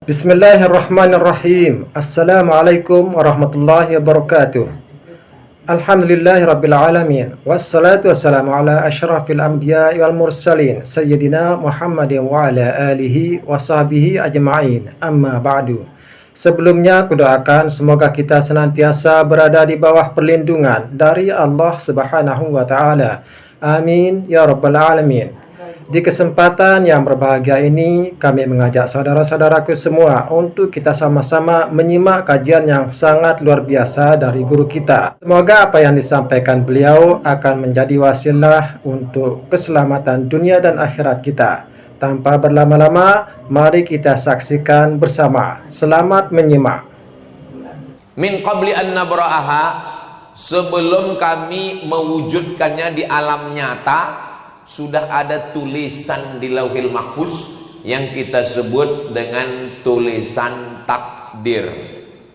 Bismillahirrahmanirrahim. Assalamualaikum warahmatullahi wabarakatuh. Alhamdulillahirabbil alamin. Wassalatu wassalamu ala asyrafil anbiya'i wal mursalin sayyidina Muhammadin wa ala alihi wa sahbihi ajma'in. Amma ba'du. Sebelumnya kudoakan semoga kita senantiasa berada di bawah perlindungan dari Allah Subhanahu wa taala. Amin ya rabbal alamin. Di kesempatan yang berbahagia ini, kami mengajak saudara-saudaraku semua untuk kita sama-sama menyimak kajian yang sangat luar biasa dari guru kita. Semoga apa yang disampaikan beliau akan menjadi wasilah untuk keselamatan dunia dan akhirat kita. Tanpa berlama-lama, mari kita saksikan bersama. Selamat menyimak. Min qabli an nabra'aha, sebelum kami mewujudkannya di alam nyata, sudah ada tulisan di Lauhil Mahfuz yang kita sebut dengan tulisan takdir.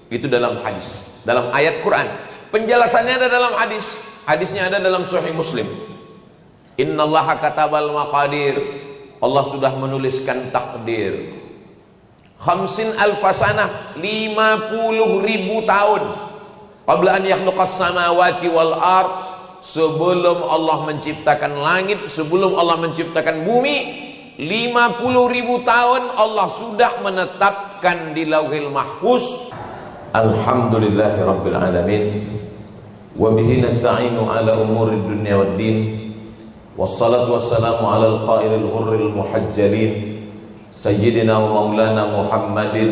Itu dalam hadis, dalam ayat Quran. Penjelasannya ada dalam hadis. Hadisnya ada dalam Sahih Muslim. Innallaha katabal maqadir. Allah sudah menuliskan takdir. 50 alfasanah, 50.000 tahun. Qabla an yakhluqas samawati wal ard, sebelum Allah menciptakan langit, sebelum Allah menciptakan bumi, 50.000 tahun Allah sudah menetapkan di Lauhil Mahfuz. Alhamdulillahirabbil alamin. Wa bihi nasta'inu ala umuri dunya waddin. Wassalatu wassalamu ala al-qailil ghurril muhajjalin sayyidina wa maulana Muhammadin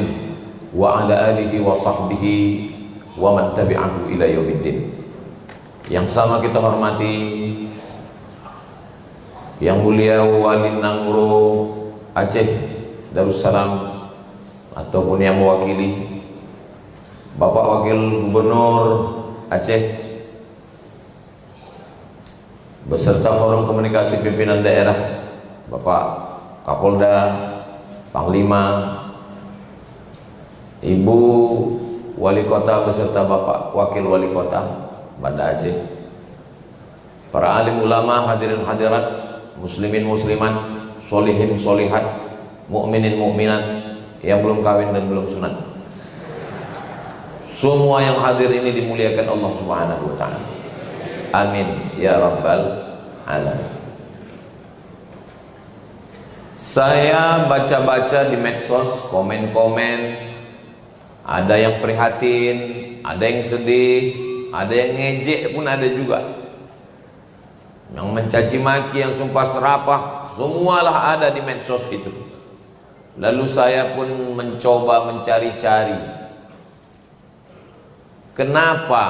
wa ala alihi wa sahbihi wa man tabi'ahu ila yaumiddin. Yang sama kita hormati Yang mulia Wali Nangro Aceh Darussalam, ataupun yang mewakili Bapak Wakil Gubernur Aceh beserta Forum Komunikasi Pimpinan Daerah, Bapak Kapolda, Panglima, Ibu Wali Kota beserta Bapak Wakil Wali Kota Banda Aceh, para alim ulama, hadirin hadirat, muslimin muslimat, solihin solihat, mukminin mukminat yang belum kawin dan belum sunat. Semua yang hadir ini dimuliakan Allah Subhanahu wa taala. Amin ya rabbal alamin. Saya baca-baca di medsos, komen-komen, ada yang prihatin, ada yang sedih, ada yang ngejek pun ada juga, yang mencaci maki, yang sumpah serapah, semualah ada di medsos itu. Lalu saya pun mencoba mencari-cari kenapa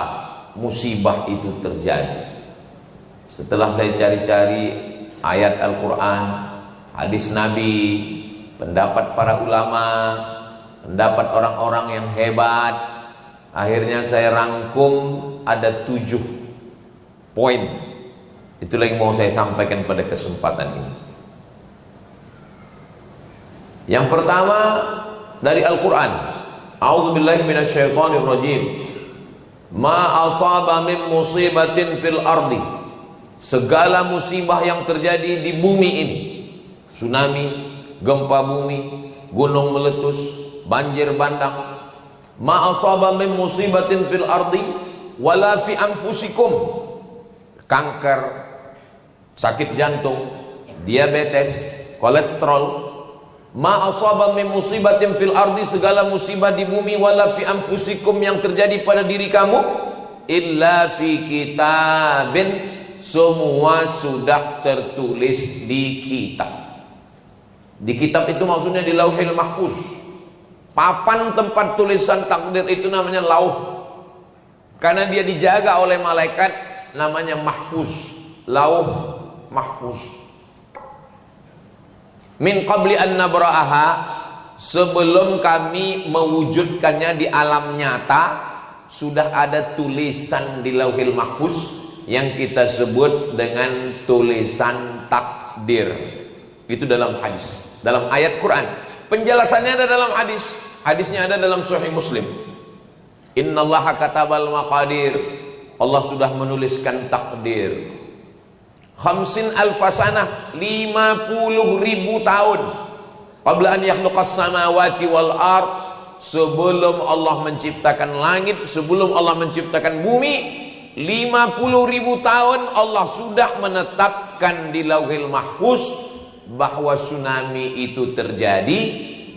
musibah itu terjadi. Setelah saya cari-cari ayat Al-Quran, hadis Nabi, pendapat para ulama, pendapat orang-orang yang hebat, akhirnya saya rangkum ada 7 poin. Itulah yang mau saya sampaikan pada kesempatan ini. Yang pertama dari Al-Quran. A'udzubillahi minasyaitonirrajim. Ma asaba min musibatin fil ardi. Segala musibah yang terjadi di bumi ini, tsunami, gempa bumi, gunung meletus, banjir bandang, ma asaba min musibatin fil ardi wala fi anfusikum, kanker, sakit jantung, diabetes, kolesterol, ma asaba min musibatin fil ardi, segala musibah di bumi, wala fi anfusikum, yang terjadi pada diri kamu, illa fi kitabin, semua sudah tertulis di kitab. Di kitab itu maksudnya di Lauhil Mahfuz. Papan tempat tulisan takdir itu namanya lauh, karena dia dijaga oleh malaikat, namanya mahfuz. Lauh mahfuz. Min qabli an nabra'aha, sebelum kami mewujudkannya di alam nyata, sudah ada tulisan di Lauhil Mahfuz yang kita sebut dengan tulisan takdir. Itu dalam hadis, dalam ayat Quran. Penjelasannya ada dalam hadis. Hadisnya ada dalam Sahih Muslim. Innallaha katabal maqadir. Allah sudah menuliskan takdir. 50 alfasanah, 50.000 tahun. Qabla an yakhluqas samawati wal ard, sebelum Allah menciptakan langit, sebelum Allah menciptakan bumi, 50.000 tahun Allah sudah menetapkan di Lauhil Mahfuz bahwa tsunami itu terjadi,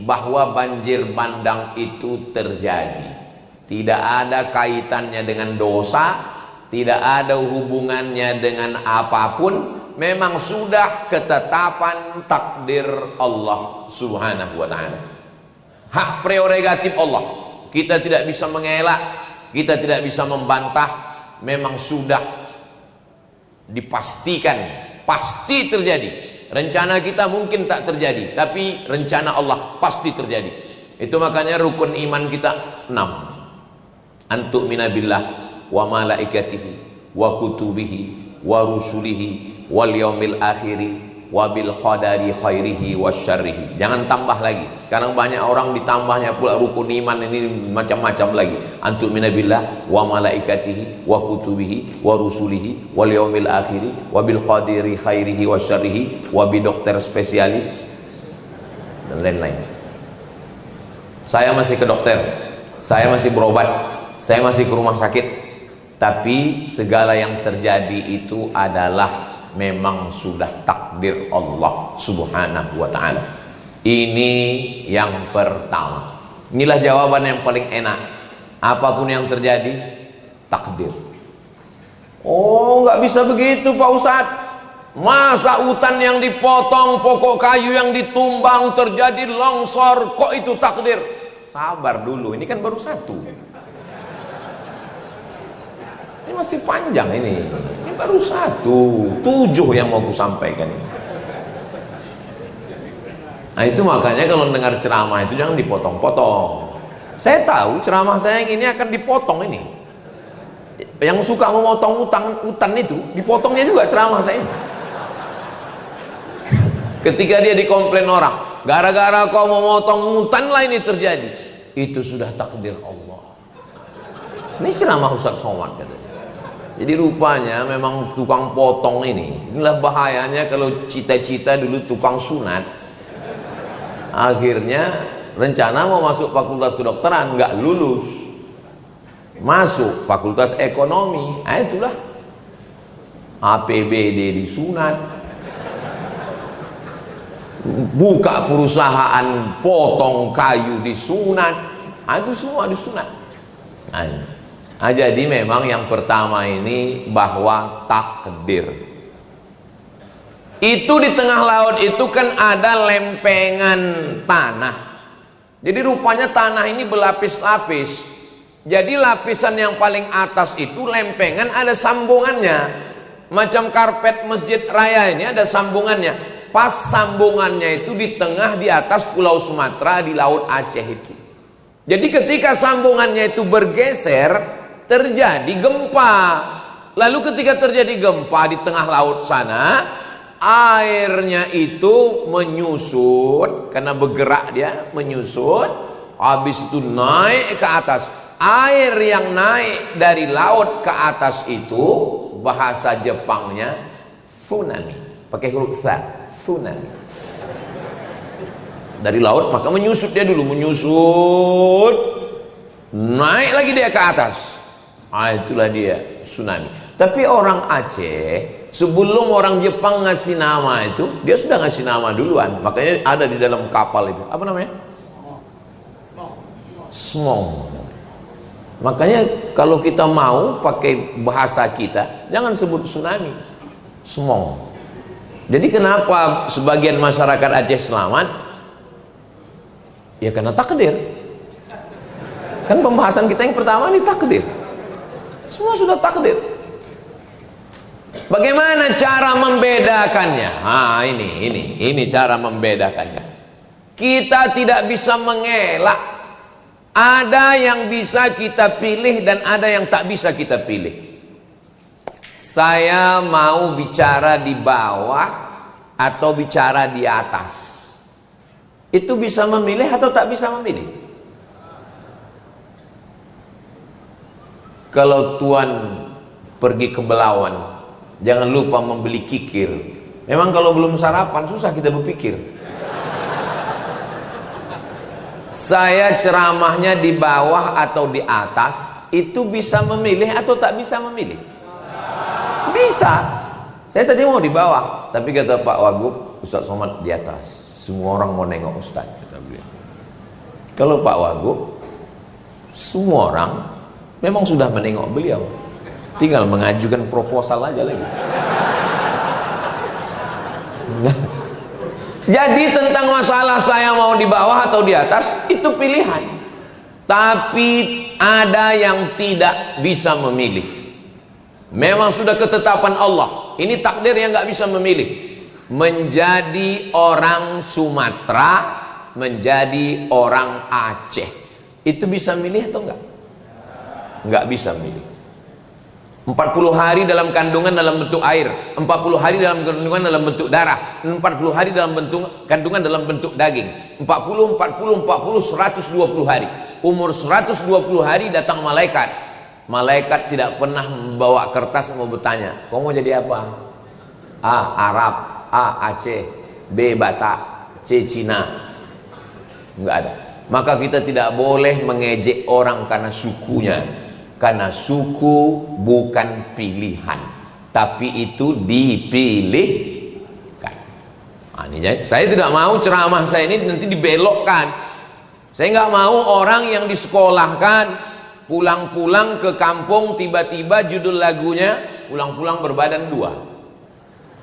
bahwa banjir bandang itu terjadi. Tidak ada kaitannya dengan dosa, tidak ada hubungannya dengan apapun. Memang sudah ketetapan takdir Allah Subhanahu wa ta'ala. Hak prerogatif Allah. Kita tidak bisa mengelak, kita tidak bisa membantah. Memang sudah dipastikan pasti terjadi. Rencana kita mungkin tak terjadi, tapi rencana Allah pasti terjadi. Itu makanya rukun iman kita 6. Antu'mina billah wa malaikatihi wa kutubihi wa rusulihi wal yaumil akhiri wa bil qadari khairihi wasyarrihi. Jangan tambah lagi. Sekarang banyak orang ditambahnya pula rukun iman ini macam-macam lagi. Antu'mina billah wa malaikatihi wa kutubihi wa rusulihi wal yaumil akhiri wa bil qadari khairihi wasyarrihi wa bi dokter spesialis dan lain-lain. Saya masih ke dokter, saya masih berobat, saya masih ke rumah sakit, tapi segala yang terjadi itu adalah memang sudah takdir Allah Subhanahu wa ta'ala. Ini yang pertama. Inilah jawaban yang paling enak. Apapun yang terjadi, takdir. Oh, nggak bisa begitu Pak Ustadz. Masa hutan yang dipotong, pokok kayu yang ditumbang, terjadi longsor, kok itu takdir? Sabar dulu, ini kan baru satu. Ini masih panjang ini baru 1, 7 yang mau ku sampaikan. Nah itu makanya kalau dengar ceramah itu jangan dipotong-potong. Saya tahu ceramah saya yang ini akan dipotong ini. Yang suka memotong hutan itu, dipotongnya juga ceramah saya ini. Ketika dia dikomplain orang, gara-gara kau memotong hutan lah ini terjadi. Itu sudah takdir Allah. Ini ceramah Ustaz Somad katanya. Jadi rupanya memang tukang potong inilah bahayanya kalau cita-cita dulu tukang sunat. Akhirnya rencana mau masuk fakultas kedokteran, nggak lulus. Masuk fakultas ekonomi, itulah APBD disunat. Buka perusahaan potong kayu disunat. Itu semua disunat. Nah, jadi memang yang pertama ini bahwa takdir. Itu di tengah laut itu kan ada lempengan tanah. Jadi rupanya tanah ini berlapis-lapis. Jadi lapisan yang paling atas itu lempengan ada sambungannya. Macam karpet masjid raya ini ada sambungannya. Pas sambungannya itu di tengah di atas Pulau Sumatera di Laut Aceh itu. Jadi ketika sambungannya itu bergeser, terjadi gempa. Lalu ketika terjadi gempa di tengah laut sana, airnya itu menyusut karena bergerak dia menyusut, habis itu naik ke atas. Air yang naik dari laut ke atas itu bahasa Jepangnya tsunami, pakai huruf tsa, tsunami. Dari laut maka menyusut dia dulu, menyusut, naik lagi dia ke atas. Itulah dia tsunami. Tapi orang Aceh sebelum orang Jepang ngasih nama itu, dia sudah ngasih nama duluan. Makanya ada di dalam kapal itu. Apa namanya? Smong. Makanya kalau kita mau pakai bahasa kita, jangan sebut tsunami, smong. Jadi kenapa sebagian masyarakat Aceh selamat? Ya karena takdir. Kan pembahasan kita yang pertama ini takdir. Semua sudah takdir. Bagaimana cara membedakannya? Ini cara membedakannya. Kita tidak bisa mengelak. Ada yang bisa kita pilih dan ada yang tak bisa kita pilih. Saya mau bicara di bawah atau bicara di atas. Itu bisa memilih atau tak bisa memilih? Kalau Tuan pergi ke Belawan, jangan lupa membeli kikir. Memang kalau belum sarapan susah kita berpikir. saya ceramahnya di bawah atau di atas, itu bisa memilih atau tak bisa memilih? Bisa. Saya tadi mau di bawah, tapi kata Pak Wagub, Ustaz Somad di atas. Semua orang mau nengok Ustaz, kata beliau. Kalau Pak Wagub, semua orang memang sudah menengok beliau, tinggal mengajukan proposal aja lagi. Jadi tentang masalah saya mau di bawah atau di atas, itu pilihan. Tapi ada yang tidak bisa memilih. Memang sudah ketetapan Allah. Ini takdir yang nggak bisa memilih. Menjadi orang Sumatera, menjadi orang Aceh, itu bisa milih atau enggak? Nggak bisa milih. 40 hari dalam kandungan dalam bentuk air, 40 hari dalam kandungan dalam bentuk darah, 40 hari dalam bentuk kandungan dalam bentuk daging, 40, 120 hari. Umur 120 hari datang malaikat. Malaikat tidak pernah membawa kertas mau bertanya, "Kau mau jadi apa?" A. Arab, A. Aceh, B. Batak, C. Cina. Enggak ada. Maka kita tidak boleh mengejek orang karena sukunya. Karena suku bukan pilihan, tapi itu dipilihkan. Saya tidak mau ceramah saya ini nanti dibelokkan. Saya nggak mau orang yang disekolahkan pulang-pulang ke kampung tiba-tiba judul lagunya pulang-pulang berbadan dua.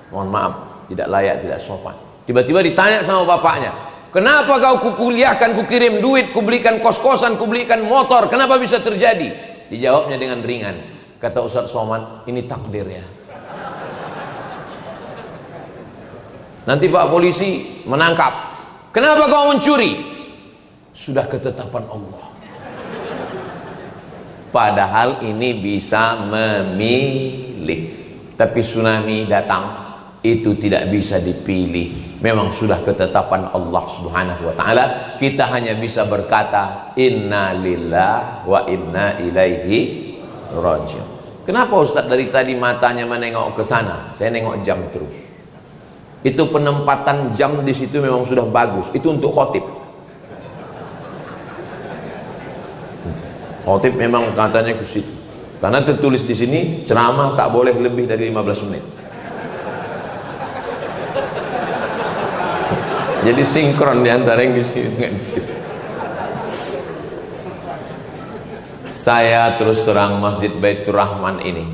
Mohon maaf, tidak layak, tidak sopan. Tiba-tiba ditanya sama bapaknya, "Kenapa kau kukuliahkan, kukirim duit, kubelikan kos-kosan, kubelikan motor, kenapa bisa terjadi?" Dijawabnya dengan ringan. Kata Ustaz Somad, "Ini takdir ya." Nanti Pak polisi menangkap. "Kenapa kau mencuri?" "Sudah ketetapan Allah." Padahal ini bisa memilih. Tapi tsunami datang, itu tidak bisa dipilih. Memang sudah ketetapan Allah Subhanahu wa taala. Kita hanya bisa berkata inna lillahi wa inna ilaihi raji'un. Kenapa Ustaz dari tadi matanya menengok ke sana? Saya nengok jam terus. Itu penempatan jam di situ memang sudah bagus. Itu untuk khotib. Khotib memang katanya ke situ. Karena tertulis di sini ceramah tak boleh lebih dari 15 menit. Jadi sinkron diantara yang di sini dengan di situ. Saya terus terang Masjid Baitur Rahman ini,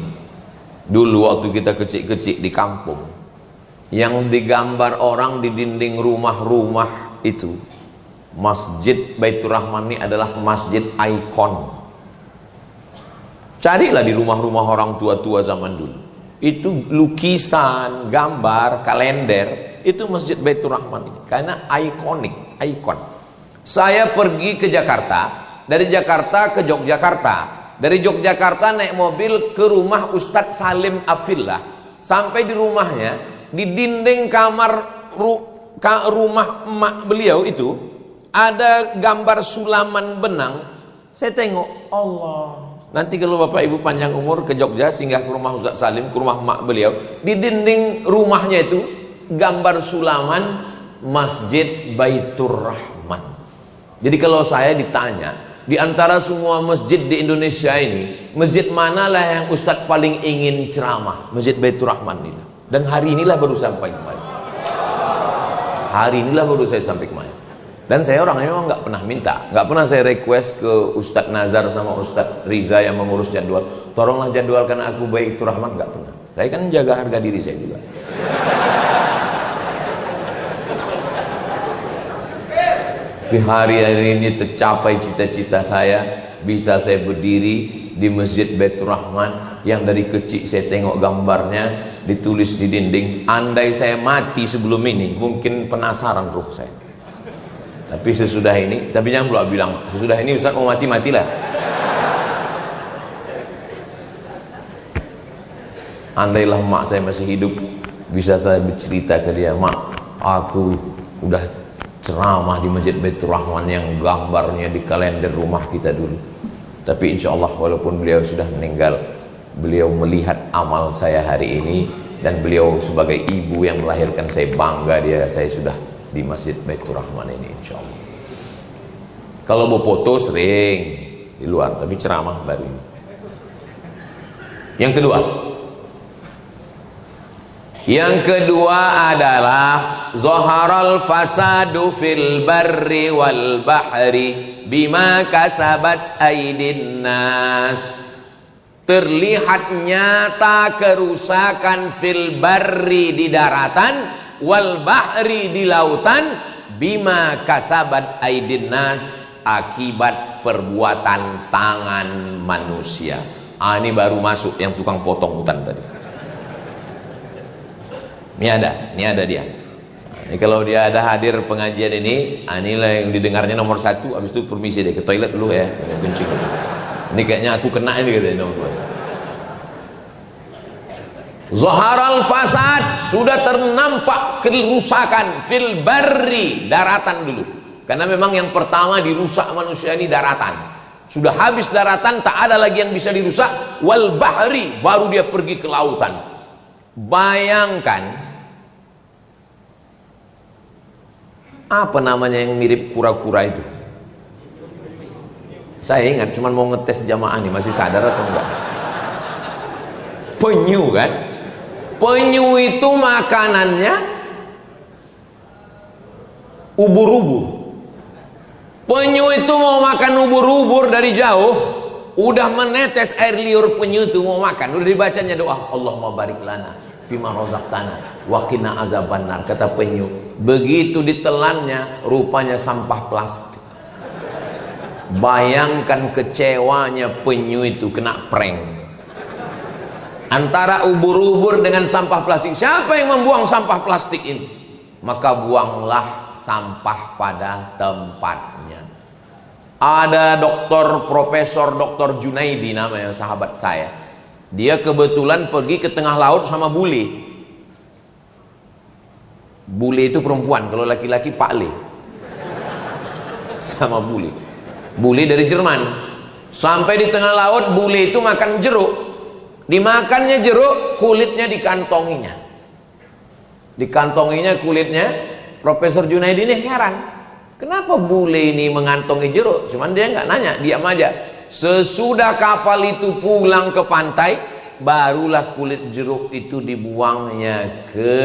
dulu waktu kita kecil-kecil di kampung, yang digambar orang di dinding rumah-rumah itu, Masjid Baitur Rahman ini adalah masjid ikon. Carilah di rumah-rumah orang tua-tua zaman dulu. Itu lukisan, gambar, kalender. Itu Masjid Baitur Rahman ini karena ikonik, ikon. Saya pergi ke Jakarta, dari Jakarta ke Yogyakarta, dari Yogyakarta naik mobil ke rumah Ustadz Salim Afillah. Sampai di rumahnya, di dinding kamar rumah emak beliau itu ada gambar sulaman benang. Saya tengok, Allah. Nanti kalau Bapak Ibu panjang umur ke Jogja singgah ke rumah Ustadz Salim, ke rumah emak beliau, di dinding rumahnya itu gambar sulaman Masjid Baitur Rahman. Jadi kalau saya ditanya, di antara semua masjid di Indonesia ini, masjid manalah yang Ustadz paling ingin ceramah? Masjid Baitur Rahman ini. Dan hari inilah baru sampai kemarin. Hari inilah baru saya sampai kemarin. Dan saya orangnya memang nggak pernah minta, nggak pernah saya request ke Ustadz Nazar sama Ustadz Riza yang mengurus jadwal, tolonglah jadwalkan aku Baitur Rahman, nggak pernah. Saya kan jaga harga diri saya juga. Di hari ini tercapai cita-cita saya, bisa saya berdiri di Masjid Baitur Rahman yang dari kecil saya tengok gambarnya ditulis di dinding. Andai saya mati sebelum ini, mungkin penasaran ruh saya. Tapi sesudah ini, tapi jangan pula bilang sesudah ini Ustaz mau mati-matilah. Andailah mak saya masih hidup, bisa saya bercerita ke dia, "Mak, aku udah ceramah di Masjid Baitur Rahman yang gambarnya di kalender rumah kita dulu." Tapi insya Allah walaupun beliau sudah meninggal, beliau melihat amal saya hari ini, dan beliau sebagai ibu yang melahirkan saya bangga saya sudah di Masjid Baitur Rahman ini insya Allah. Kalau mau foto sering di luar, tapi ceramah baru. Yang kedua adalah zaharal fasadu fil barri wal bahri bima kasabat aydin nas. Terlihat nyata kerusakan fil barri di daratan, wal bahri di lautan, bima kasabat aydin nas, akibat perbuatan tangan manusia. Ini baru masuk yang tukang potong hutan tadi. Ini ada dia. Ini kalau dia ada hadir pengajian ini, inilah yang didengarnya nomor 1. Habis itu permisi deh ke toilet dulu ya, kencing. Ini kayaknya aku kena ini katanya nomor 2. Zaharal fasad, sudah ternampak kerusakan fil barri, daratan dulu. Karena memang yang pertama dirusak manusia ini daratan. Sudah habis daratan, tak ada lagi yang bisa dirusak. Wal bahri, baru dia pergi ke lautan. Bayangkan, apa namanya yang mirip kura-kura itu? Saya ingat, cuman mau ngetes jamaah nih, masih sadar atau enggak? Penyu kan? Penyu itu makanannya ubur-ubur. Penyu itu mau makan ubur-ubur dari jauh, udah menetes air liur penyu itu mau makan, udah dibacanya doa, Allahumma barik lana fima razaqtana wa qina azabannar, kata penyu. Begitu ditelannya, rupanya sampah plastik. Bayangkan kecewanya penyu itu kena prank. Antara ubur-ubur dengan sampah plastik, siapa yang membuang sampah plastik ini? Maka buanglah sampah pada tempatnya. Ada Profesor Dr. Junaidi namanya, sahabat saya. Dia kebetulan pergi ke tengah laut sama bule. Bule itu perempuan, kalau laki-laki Pak Le. Sama bule. Bule dari Jerman. Sampai di tengah laut, bule itu makan jeruk. Dimakannya jeruk, kulitnya dikantonginya. Dikantonginya kulitnya. Profesor Junaidi ini heran, kenapa bule ini mengantongi jeruk? Cuman dia nggak nanya, diam aja. Sesudah kapal itu pulang ke pantai, barulah kulit jeruk itu dibuangnya ke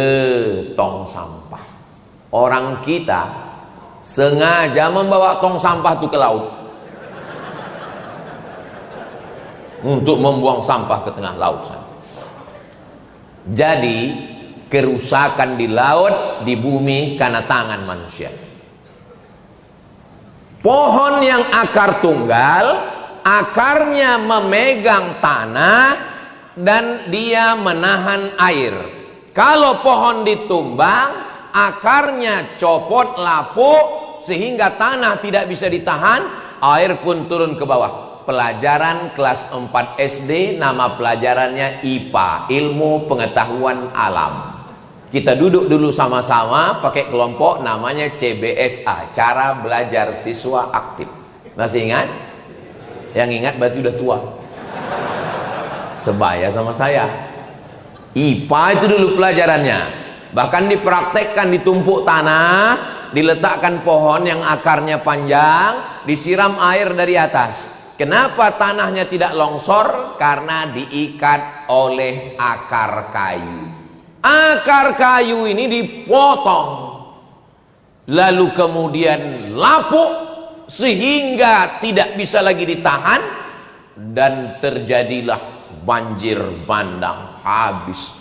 tong sampah. Orang kita sengaja membawa tong sampah itu ke laut untuk membuang sampah ke tengah laut sana. Jadi kerusakan di laut, di bumi karena tangan manusia. Pohon yang akar tunggal, akarnya memegang tanah dan dia menahan air. Kalau pohon ditumbang, akarnya copot, lapuk, sehingga tanah tidak bisa ditahan, air pun turun ke bawah. Pelajaran kelas 4 SD, nama pelajarannya IPA, ilmu pengetahuan alam. Kita duduk dulu sama-sama pakai kelompok, namanya CBSA, cara belajar siswa aktif. Masih ingat? Yang ingat berarti udah tua. Sebaya sama saya. IPA itu dulu pelajarannya. Bahkan dipraktekkan, ditumpuk tanah, diletakkan pohon yang akarnya panjang, disiram air dari atas. Kenapa tanahnya tidak longsor? Karena diikat oleh akar kayu. Akar kayu ini dipotong, lalu kemudian lapuk sehingga tidak bisa lagi ditahan, dan terjadilah banjir bandang, habis.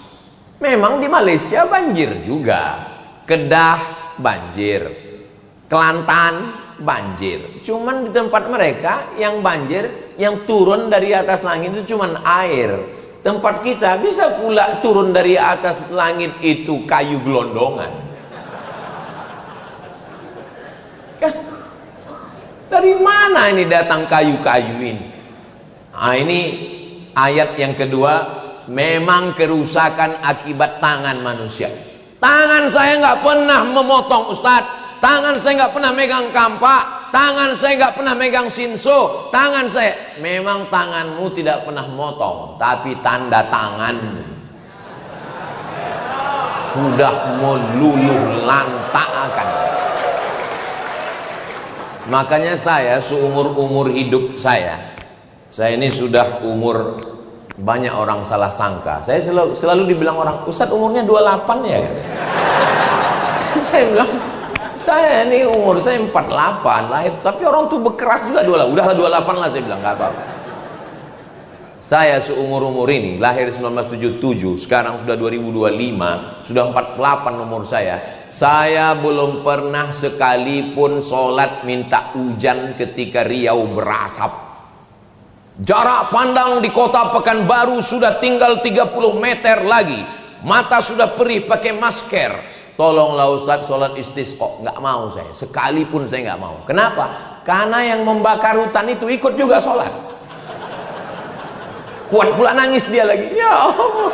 Memang di Malaysia banjir juga, Kedah banjir, Kelantan banjir. Cuman di tempat mereka yang banjir, yang turun dari atas langit itu cuman air. Tempat kita bisa pula turun dari atas langit itu kayu gelondongan. Dari mana ini datang kayu-kayu ini? Nah, ini ayat yang kedua, memang kerusakan akibat tangan manusia. Tangan saya nggak pernah memotong, Ustadz. Tangan saya nggak pernah megang kampak, tangan saya nggak pernah megang sinso, tangan saya, memang tanganmu tidak pernah motong, tapi tanda tanganmu sudah meluluh lantakkan. Makanya saya seumur-umur hidup saya ini sudah umur, banyak orang salah sangka. Saya selalu dibilang orang, Ustadz umurnya 28 ya? Saya bilang, saya ini umur saya 48 lahir, tapi orang tuh berkeras juga 28. Udahlah 28 lah, saya bilang, nggak apa-apa. Saya seumur-umur ini, lahir 1977, sekarang sudah 2025, sudah 48 umur saya belum pernah sekalipun sholat minta hujan ketika Riau berasap. Jarak pandang di kota Pekanbaru sudah tinggal 30 meter lagi, mata sudah perih pakai masker. Tolonglah Ustadz sholat istisqa. Nggak mau saya, sekalipun saya nggak mau. Kenapa? Karena yang membakar hutan itu ikut juga sholat. Kuat pula nangis dia lagi, ya Allah.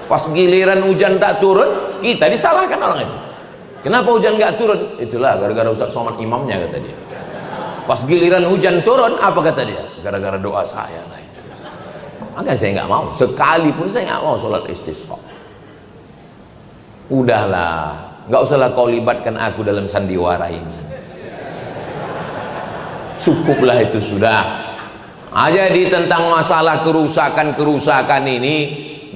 Pas giliran hujan tak turun, kita disalahkan orang itu. Kenapa hujan nggak turun? Itulah gara-gara Ustadz Somad imamnya, kata dia. Pas giliran hujan turun, apa kata dia? Gara-gara doa saya lah. Maka saya nggak mau, sekalipun saya nggak mau sholat istisqa. Udahlah, nggak usahlah kau libatkan aku dalam sandiwara ini. Cukuplah itu sudah. Jadi tentang masalah kerusakan ini,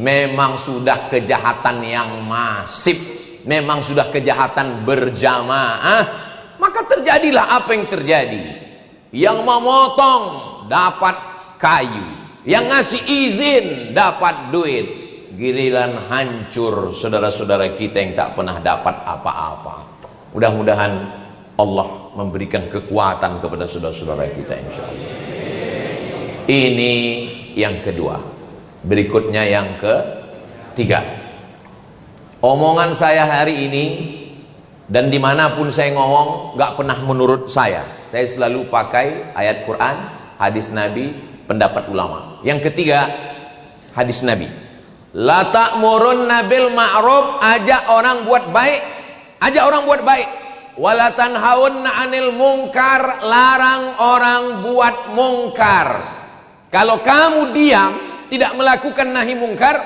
memang sudah kejahatan yang masif, memang sudah kejahatan berjamaah. Maka terjadilah apa yang terjadi. Yang memotong dapat kayu, yang ngasih izin dapat duit. Giliran hancur saudara-saudara kita yang tak pernah dapat apa-apa. Mudah-mudahan Allah memberikan kekuatan kepada saudara-saudara kita, insya Allah. Ini yang kedua. Berikutnya yang ketiga. Omongan saya hari ini, dan dimanapun saya ngomong, gak pernah menurut saya. Saya selalu pakai ayat Quran, hadis Nabi, pendapat ulama. Yang ketiga, hadis Nabi. La ta'murunna bil ma'ruf, ajak orang buat baik, ajak orang buat baik. Wala tanhaunna 'anil munkar, larang orang buat mungkar. Kalau kamu diam, tidak melakukan nahi mungkar,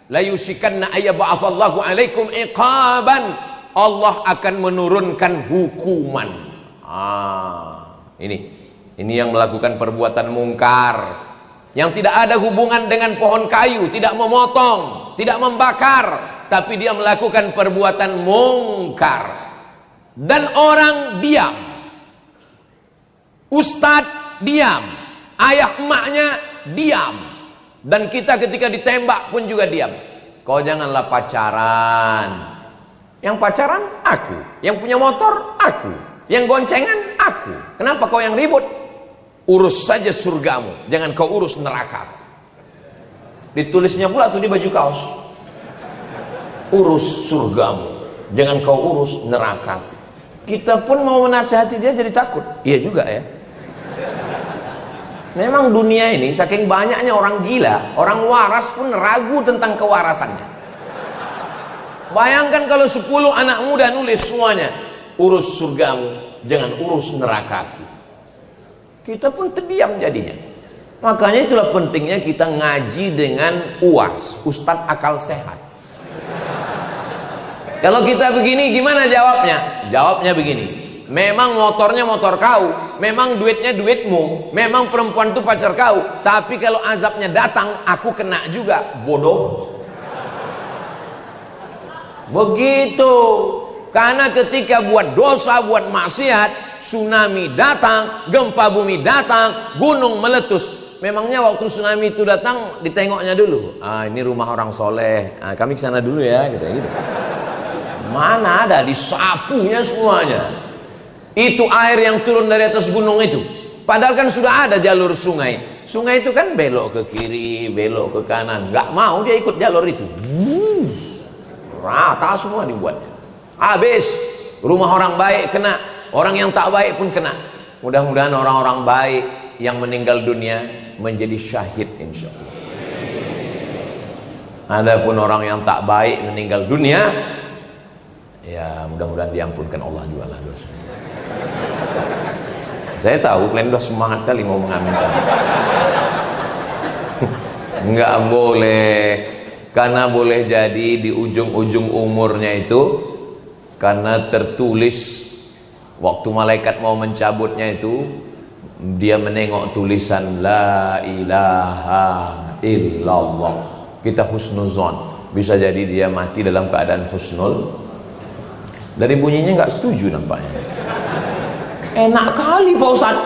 la yusikanna ayyab'atsallahu 'alaikum iqaban, Allah akan menurunkan hukuman. Ini yang melakukan perbuatan mungkar, yang tidak ada hubungan dengan pohon kayu, tidak memotong, tidak membakar, tapi dia melakukan perbuatan mungkar. Dan orang diam, ustadz diam, ayah emaknya diam, dan kita ketika ditembak pun juga diam. Kau janganlah pacaran. Yang pacaran aku, yang punya motor aku, yang goncengan aku. Kenapa kau yang ribut? Urus saja surgamu, jangan kau urus neraka. Ditulisnya pula tuh di baju kaos, urus surgamu, jangan kau urus neraka. Kita pun mau menasihati dia jadi takut. Iya juga ya. Memang dunia ini saking banyaknya orang gila, orang waras pun ragu tentang kewarasannya. Bayangkan kalau 10 anak muda nulis semuanya, urus surgamu, jangan urus nerakaku. Kita pun terdiam jadinya. Makanya itulah pentingnya kita ngaji dengan UAS, Ustadz Akal Sehat. Kalau kita begini gimana jawabnya? Jawabnya begini, memang motornya motor kau, memang duitnya duitmu, memang perempuan itu pacar kau, tapi kalau azabnya datang aku kena juga, bodoh. Begitu. Karena ketika buat dosa, buat maksiat, tsunami datang, gempa bumi datang, gunung meletus. Memangnya waktu tsunami itu datang ditengoknya dulu. Ini rumah orang soleh, kami kesana dulu ya, gitu. Mana ada, disapunya semuanya. Itu air yang turun dari atas gunung itu. Padahal kan sudah ada jalur sungai. Sungai itu kan belok ke kiri, belok ke kanan. Gak mau dia ikut jalur itu. Rata semua dibuatnya. Habis, rumah orang baik kena, orang yang tak baik pun kena. Mudah-mudahan orang-orang baik yang meninggal dunia menjadi syahid, insya Allah. Adapun orang yang tak baik meninggal dunia, ya mudah-mudahan diampunkan Allah juga lah dosa. Saya tahu kalian udah semangat kali mau mengaminkan. Enggak boleh, karena boleh jadi di ujung-ujung umurnya itu Karena tertulis waktu malaikat mau mencabutnya itu, dia menengok tulisan la ilaha illallah. Kita husnuzon, bisa jadi dia mati dalam keadaan husnul. Dari bunyinya nggak setuju nampaknya. Enak kali Pak Ustaz.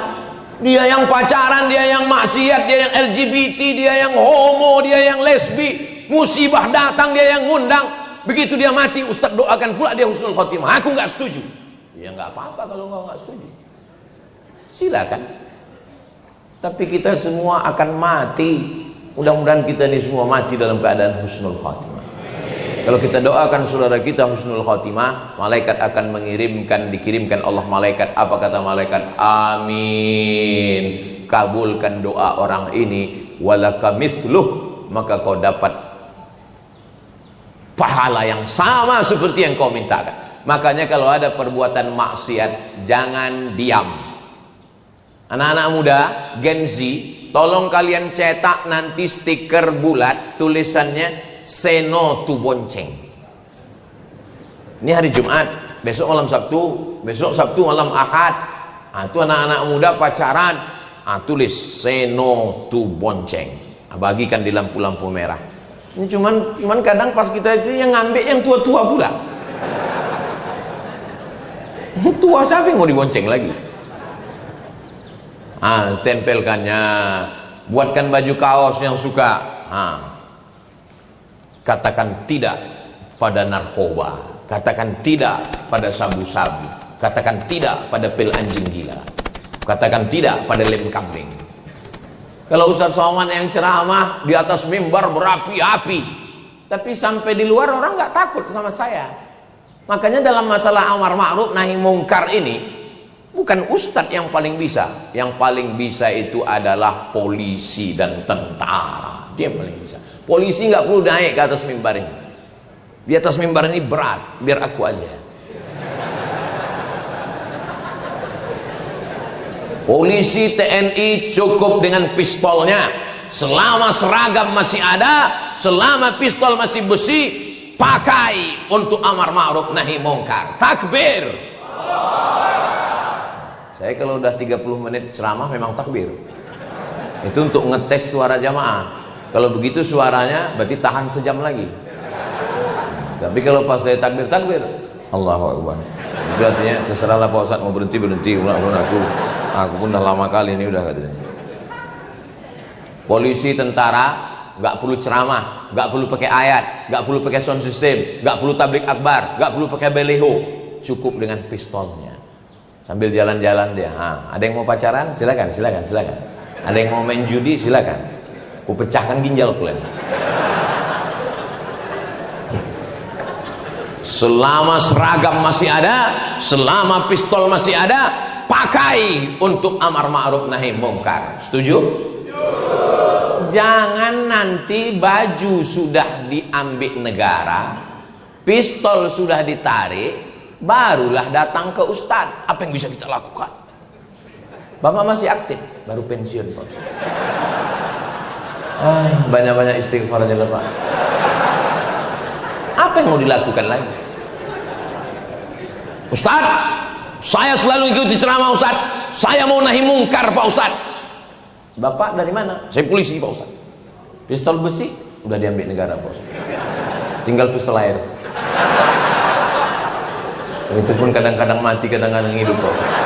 Dia yang pacaran, dia yang maksiat, dia yang LGBT, dia yang homo, dia yang lesbi. Musibah datang, dia yang ngundang. Begitu dia mati, Ustaz doakan pula dia husnul khotimah. Aku nggak setuju. Ya nggak apa-apa kalau nggak setuju. Silakan. Tapi kita semua akan mati. Mudah-mudahan kita ini semua mati dalam keadaan husnul khotimah. Kalau kita doakan saudara kita husnul khotimah, malaikat akan dikirimkan Allah malaikat. Apa kata malaikat? Amin. Kabulkan doa orang ini. Walaka mithluh. Maka kau dapat pahala yang sama seperti yang kau mintakan. Makanya kalau ada perbuatan maksiat, jangan diam. Anak-anak muda, Gen Z, tolong kalian cetak nanti stiker bulat, tulisannya say no to bonceng. Ini hari Jumat, besok malam Sabtu, besok Sabtu malam Ahad. Itu anak-anak muda pacaran, tulis say no to bonceng. Bagikan di lampu-lampu merah. Ini cuman kadang pas kita itu yang ngambil yang tua-tua pula. Tua siapa yang mau dibonceng lagi? Tempelkannya, buatkan baju kaos yang suka. Katakan tidak pada narkoba, katakan tidak pada sabu-sabu, katakan tidak pada pil anjing gila, katakan tidak pada lem kambing. Kalau Ustaz Somad yang ceramah di atas mimbar berapi-api, tapi sampai di luar orang nggak takut sama saya. Makanya dalam masalah amar ma'ruf nahi mungkar ini, bukan ustadz yang paling bisa. Yang paling bisa itu adalah polisi dan tentara. Dia yang paling bisa. Polisi nggak perlu naik ke atas mimbar ini. Di atas mimbar ini berat, biar aku aja. Polisi TNI cukup dengan pistolnya. Selama seragam masih ada, selama pistol masih besi, pakai untuk amar ma'ruf nahi mungkar. Takbir. Saya kalau udah 30 menit ceramah memang takbir. Itu untuk ngetes suara jamaah. Kalau begitu suaranya berarti tahan sejam lagi. Tapi kalau pas saya takbir, Allahu Akbar. Itu artinya terserahlah Pak Ustaz mau berhenti. Aku pun udah lama kali ini udah katanya. Polisi, tentara nggak perlu ceramah, nggak perlu pakai ayat, nggak perlu pakai sound system, nggak perlu tablik akbar, nggak perlu pakai beleho, cukup dengan pistolnya. Sambil jalan-jalan dia. Ada yang mau pacaran? Silakan. Ada yang mau main judi? Silakan. Ku pecahkan ginjal kalian. Selama seragam masih ada, selama pistol masih ada, pakai untuk amar ma'ruf nahi mungkar. Setuju? Jangan nanti baju sudah diambil negara, pistol sudah ditarik, barulah datang ke ustadz. Apa yang bisa kita lakukan? Bapak masih aktif, baru pensiun Pak. Banyak-banyak istighfar aja lah Pak. Apa yang mau dilakukan lagi? Ustadz, saya selalu ikuti ceramah Ustadz. Saya mau nahi mungkar Pak Ustadz. Bapak dari mana? Saya polisi Pak Ustadz. Pistol besi udah diambil negara Pak Ustadz. Tinggal pistol air. Itu pun kadang-kadang mati, kadang-kadang hidup Pak Ustadz.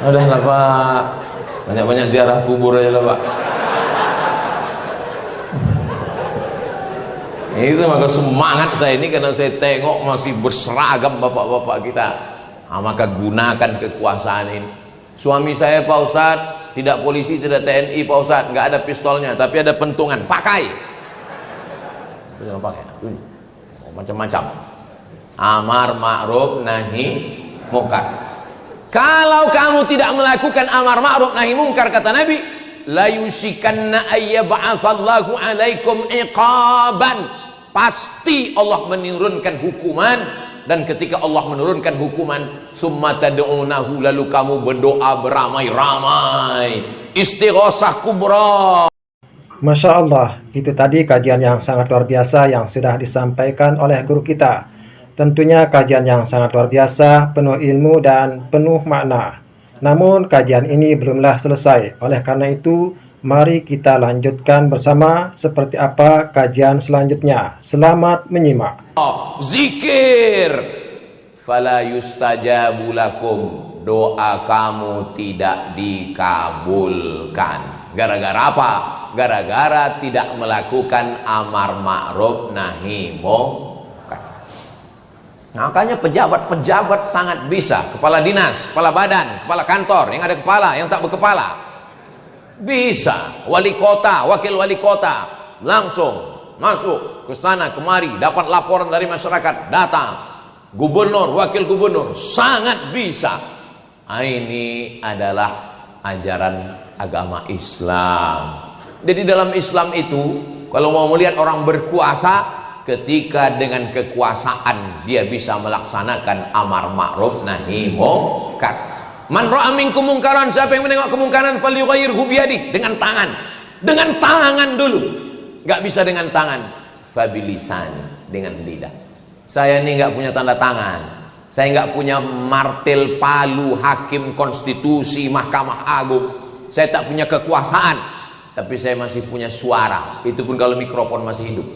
Udahlah Pak, banyak-banyak ziarah kubur aja lah Pak. Itu maka semangat saya ini karena saya tengok masih berseragam bapak-bapak kita. Maka gunakan kekuasaan ini. Suami saya Pak Ustadz tidak polisi, tidak TNI Pak Ustadz, nggak ada pistolnya, tapi ada pentungan, pakai. Itu jangan pakai, itu macam-macam. Amar ma'ruf nahi mungkar. Kalau kamu tidak melakukan amar ma'ruf nahi mungkar, kata Nabi, la yusikanna ayyab'atsallahu alaikum iqaban. Pasti Allah menurunkan hukuman, dan ketika Allah menurunkan hukuman, summa tad'unahu, lalu kamu berdoa beramai-ramai, istighosah kubra. Masya Allah, itu tadi kajian yang sangat luar biasa yang sudah disampaikan oleh guru kita. Tentunya kajian yang sangat luar biasa, penuh ilmu dan penuh makna. Namun kajian ini belumlah selesai. Oleh karena itu, mari kita lanjutkan bersama seperti apa kajian selanjutnya. Selamat menyimak. Zikir fala yustajabu lakum, doa kamu tidak dikabulkan. Gara-gara apa? Gara-gara tidak melakukan amar ma'ruf nahi munkar. Makanya pejabat-pejabat sangat bisa, kepala dinas, kepala badan, kepala kantor, yang ada kepala, yang tak berkepala, bisa. Wali kota, wakil wali kota, langsung masuk ke sana kemari, dapat laporan dari masyarakat, datang. Gubernur, wakil gubernur, sangat bisa. Ini adalah ajaran agama Islam. Jadi dalam Islam itu, kalau mau melihat orang berkuasa, ketika dengan kekuasaan dia bisa melaksanakan amar ma'ruf nahi munkar. Man ra'a minkum mungkaran, siapa yang menengok kemungkaran falyughayyirhu biyadihi, dengan tangan. Dengan tangan dulu. Enggak bisa dengan tangan, fabilisani, dengan lidah. Saya ini enggak punya tanda tangan. Saya enggak punya martil palu hakim konstitusi Mahkamah Agung. Saya tak punya kekuasaan, tapi saya masih punya suara. Itu pun kalau mikrofon masih hidup.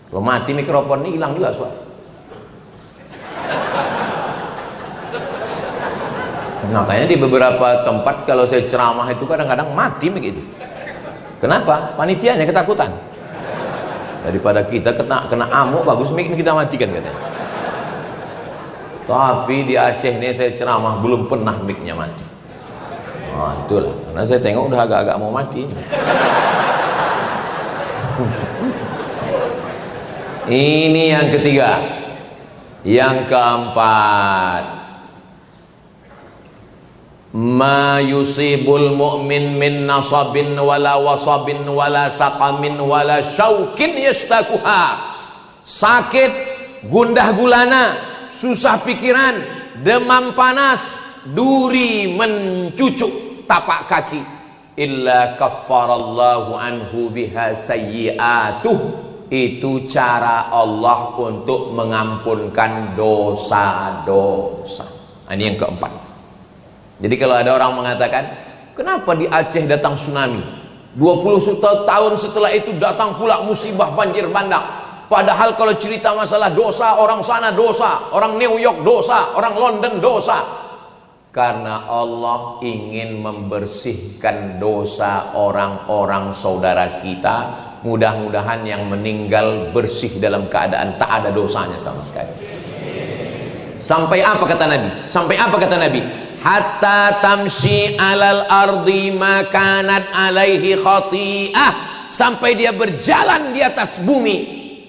Kalau mati mikrofon ini hilang juga suara. Makanya di beberapa tempat kalau saya ceramah itu kadang-kadang mati begitu. Kenapa? Panitianya ketakutan. Daripada kita kena amuk, bagus mic ini kita matikan katanya. Tapi di Aceh ini saya ceramah belum pernah mic-nya mati. Nah, itulah, karena saya tengok udah agak-agak mau mati. Ini yang ketiga. Yang keempat, ma yusibul mu'min min nasabin wala wasabin wala saqamin wala syaukin yastakuha. Sakit, gundah gulana, susah pikiran, demam panas, duri mencucuk tapak kaki, illa kaffarallahu anhu biha sayyi'atuh. Itu cara Allah untuk mengampunkan dosa-dosa. Ini yang keempat. Jadi kalau ada orang mengatakan, kenapa di Aceh datang tsunami, 20 tahun setelah itu datang pula musibah banjir bandang, padahal kalau cerita masalah dosa, orang sana dosa, orang New York dosa, orang London dosa. Karena Allah ingin membersihkan dosa orang-orang saudara kita. Mudah-mudahan yang meninggal bersih dalam keadaan tak ada dosanya sama sekali. Sampai apa kata Nabi? Sampai apa kata Nabi? Hatta tamshi alal ardi makanat alaihi khati'ah. Sampai dia berjalan di atas bumi,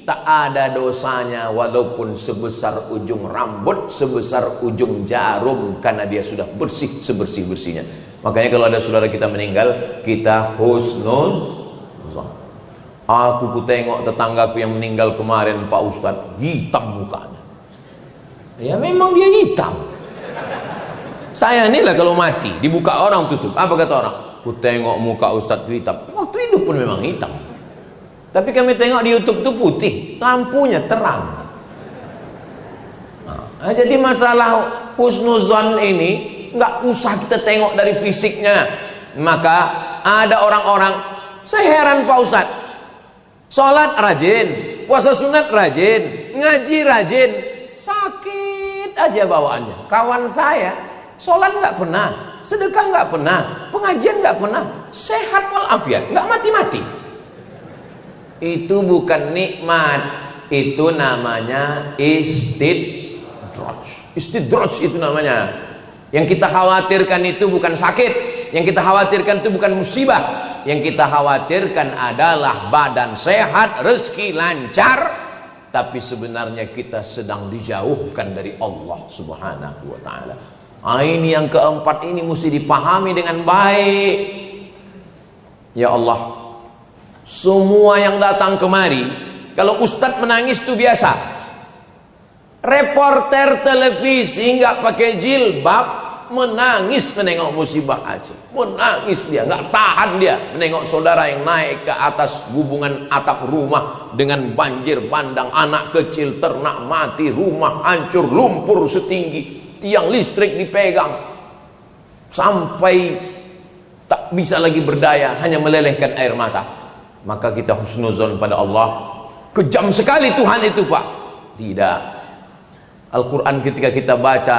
tak ada dosanya walaupun sebesar ujung rambut, sebesar ujung jarum, karena dia sudah bersih sebersih-bersihnya. Makanya kalau ada saudara kita meninggal, kita husnuzon. Aku tengok tetanggaku yang meninggal kemarin, Pak Ustadz, hitam mukanya. Ya memang dia hitam. Saya inilah kalau mati, dibuka orang tutup. Apa kata orang? Ku tengok muka Ustadz hitam. Waktu hidup pun memang hitam. Tapi kami tengok di YouTube itu putih, lampunya terang. Nah, jadi masalah husnuzon ini nggak usah kita tengok dari fisiknya. Maka ada orang-orang, saya heran Pak Ustadz, sholat rajin, puasa sunat rajin, ngaji rajin, sakit aja bawaannya. Kawan saya sholat nggak pernah, sedekah nggak pernah, pengajian nggak pernah, sehat walafiat, nggak mati-mati. Itu bukan nikmat, itu namanya istidraj. Istidraj itu namanya. Yang kita khawatirkan itu bukan sakit, yang kita khawatirkan itu bukan musibah, yang kita khawatirkan adalah badan sehat, rezeki lancar, tapi sebenarnya kita sedang dijauhkan dari Allah Subhanahu wa taala. Ini yang keempat, ini mesti dipahami dengan baik. Ya Allah, semua yang datang kemari, kalau ustadz menangis itu biasa. Reporter televisi nggak pakai jilbab, menangis menengok musibah Aceh. Menangis dia, nggak tahan dia menengok saudara yang naik ke atas gubungan atap rumah dengan banjir bandang, anak kecil, ternak mati, rumah hancur, lumpur setinggi, tiang listrik dipegang, sampai tak bisa lagi berdaya, hanya melelehkan air mata. Maka kita husnuzon pada Allah. Kejam sekali Tuhan itu, Pak. Tidak. Al-Quran ketika kita baca,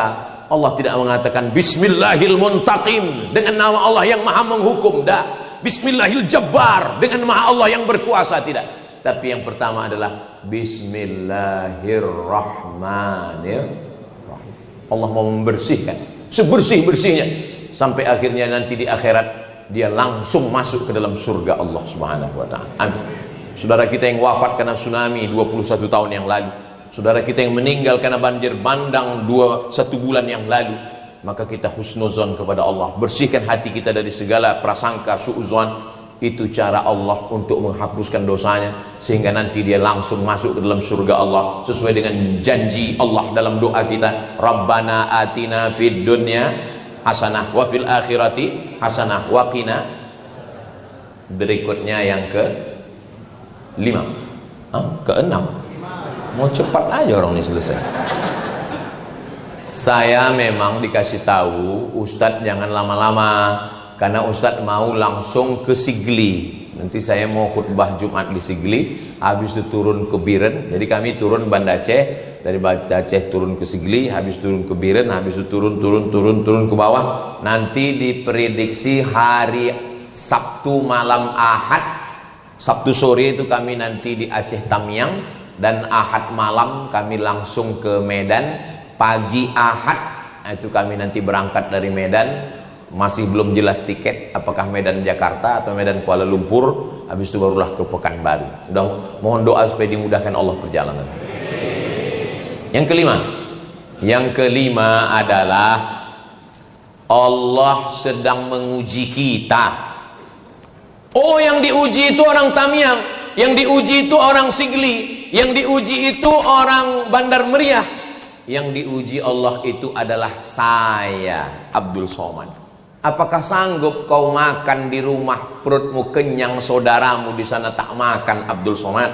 Allah tidak mengatakan Bismillahil Muntaqim, dengan nama Allah yang maha menghukum. Dah. Bismillahil Jabbar, dengan nama Allah yang berkuasa. Tidak. Tapi yang pertama adalah Bismillahirrahmanirrahim. Allah mau membersihkan sebersih-bersihnya, sampai akhirnya nanti di akhirat dia langsung masuk ke dalam surga Allah Subhanahu wa taala. Amin. Saudara kita yang wafat karena tsunami 21 tahun yang lalu, saudara kita yang meninggal karena banjir bandang 1 bulan yang lalu, maka kita husnuzon kepada Allah, bersihkan hati kita dari segala prasangka suudzon. Itu cara Allah untuk menghapuskan dosanya, sehingga nanti dia langsung masuk ke dalam surga Allah, sesuai dengan janji Allah dalam doa kita, Rabbana atina fid dunya hasanah wa fil akhirati hasanah wa qina. Berikutnya yang ke-5, ke-6. Mau cepat aja orang ini selesai. Saya memang dikasih tahu, Ustadz jangan lama-lama, karena Ustadz mau langsung ke Sigli. Nanti saya mau khutbah Jumat di Sigli, habis itu turun ke Biren. Jadi kami turun Banda Aceh, dari Banda Aceh turun ke Sigli, habis turun ke Biren, habis itu turun ke bawah. Nanti diprediksi hari Sabtu malam Ahad, Sabtu sore itu kami nanti di Aceh Tamiang, dan Ahad malam kami langsung ke Medan. Pagi Ahad itu kami nanti berangkat dari Medan. Masih belum jelas tiket, apakah Medan Jakarta atau Medan Kuala Lumpur. Habis itu barulah ke Pekanbaru. Mohon doa supaya dimudahkan Allah perjalanan. Yang kelima adalah Allah sedang menguji kita. Oh, yang diuji itu orang Tamiang, yang diuji itu orang Sigli, yang diuji itu orang Bandar Meriah. Yang diuji Allah itu adalah saya, Abdul Somad. Apakah sanggup kau makan di rumah, perutmu kenyang, saudaramu di sana tak makan, Abdul Somad?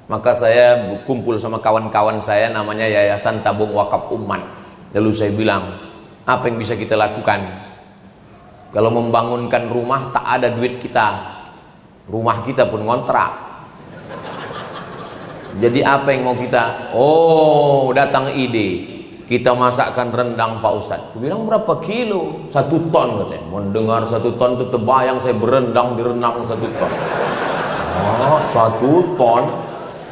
Maka saya kumpul sama kawan-kawan saya, namanya Yayasan Tabung Wakaf Umat. Lalu saya bilang, apa yang bisa kita lakukan? Kalau membangunkan rumah tak ada duit kita, rumah kita pun ngontrak. Jadi apa yang mau kita? Oh, datang ide, kita masakkan rendang Pak Ustadz. Aku bilang berapa kilo? 1 ton katanya. Mendengar 1 ton itu terbayang saya berendang di renang 1 ton. Oh, 1 ton.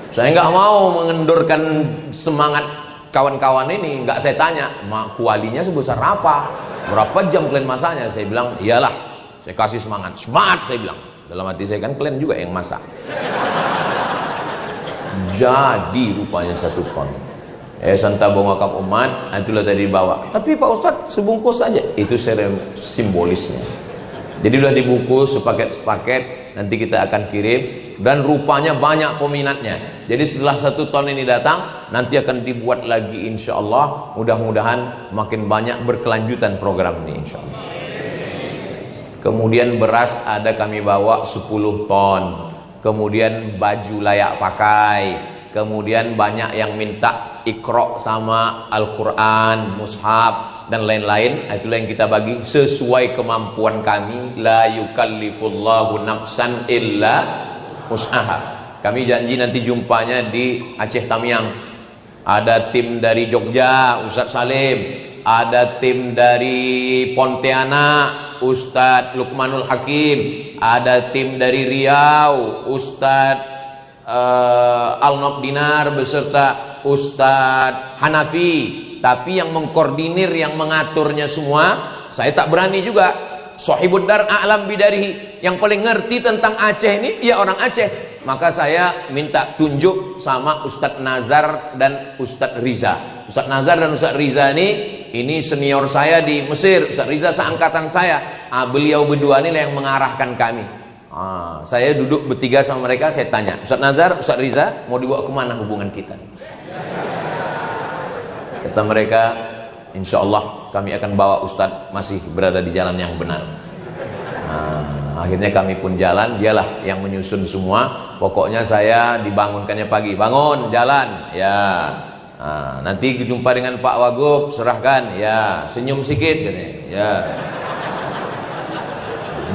Saya nggak mau mengendurkan semangat kawan-kawan ini. Nggak saya tanya, kualinya sebesar apa? Berapa jam kalian masaknya? Saya bilang, iyalah, saya kasih semangat. Semangat saya bilang. Dalam hati saya kan kalian juga yang masak. Jadi rupanya 1 ton. Yayasan Tabung Wakaf Umat, itulah tadi dibawa. Tapi Pak Ustadz sebungkus saja. Itu simbolisnya. Jadi sudah dibungkus sepaket-sepaket, nanti kita akan kirim, dan rupanya banyak peminatnya. Jadi setelah 1 ton ini datang, nanti akan dibuat lagi insya Allah. Mudah-mudahan makin banyak berkelanjutan program ini insya Allah. Kemudian beras ada kami bawa 10 ton. Kemudian baju layak pakai. Kemudian banyak yang minta Iqra sama Al-Quran, mushaf dan lain-lain. Itulah yang kita bagi sesuai kemampuan kami. La yukallifullahu nafsan illa wus'aha. Kami janji nanti jumpanya di Aceh Tamiang. Ada tim dari Jogja, Ustadz Salim. Ada tim dari Pontianak, Ustadz Lukmanul Hakim. Ada tim dari Riau, Ustadz Al-Nob Dinar beserta Ustadz Hanafi. Tapi yang mengkoordinir, yang mengaturnya semua, saya tak berani juga. Sohibud Dar A'lam Bidarihi, yang paling ngerti tentang Aceh ini ya orang Aceh. Maka saya minta tunjuk sama Ustadz Nazar dan Ustadz Riza. Ustadz Nazar dan Ustadz Riza ini senior saya di Mesir. Ustadz Riza seangkatan saya. Beliau berdua ini yang mengarahkan kami. Saya duduk bertiga sama mereka, saya tanya, Ustadz Nazar, Ustadz Riza, mau dibawa kemana hubungan kita? Kata mereka, insya Allah kami akan bawa Ustadz masih berada di jalan yang benar. Akhirnya kami pun jalan, dialah yang menyusun semua. Pokoknya saya dibangunkannya pagi, bangun jalan ya. Nanti jumpa dengan Pak Wagub, serahkan ya, senyum sikit katanya ya.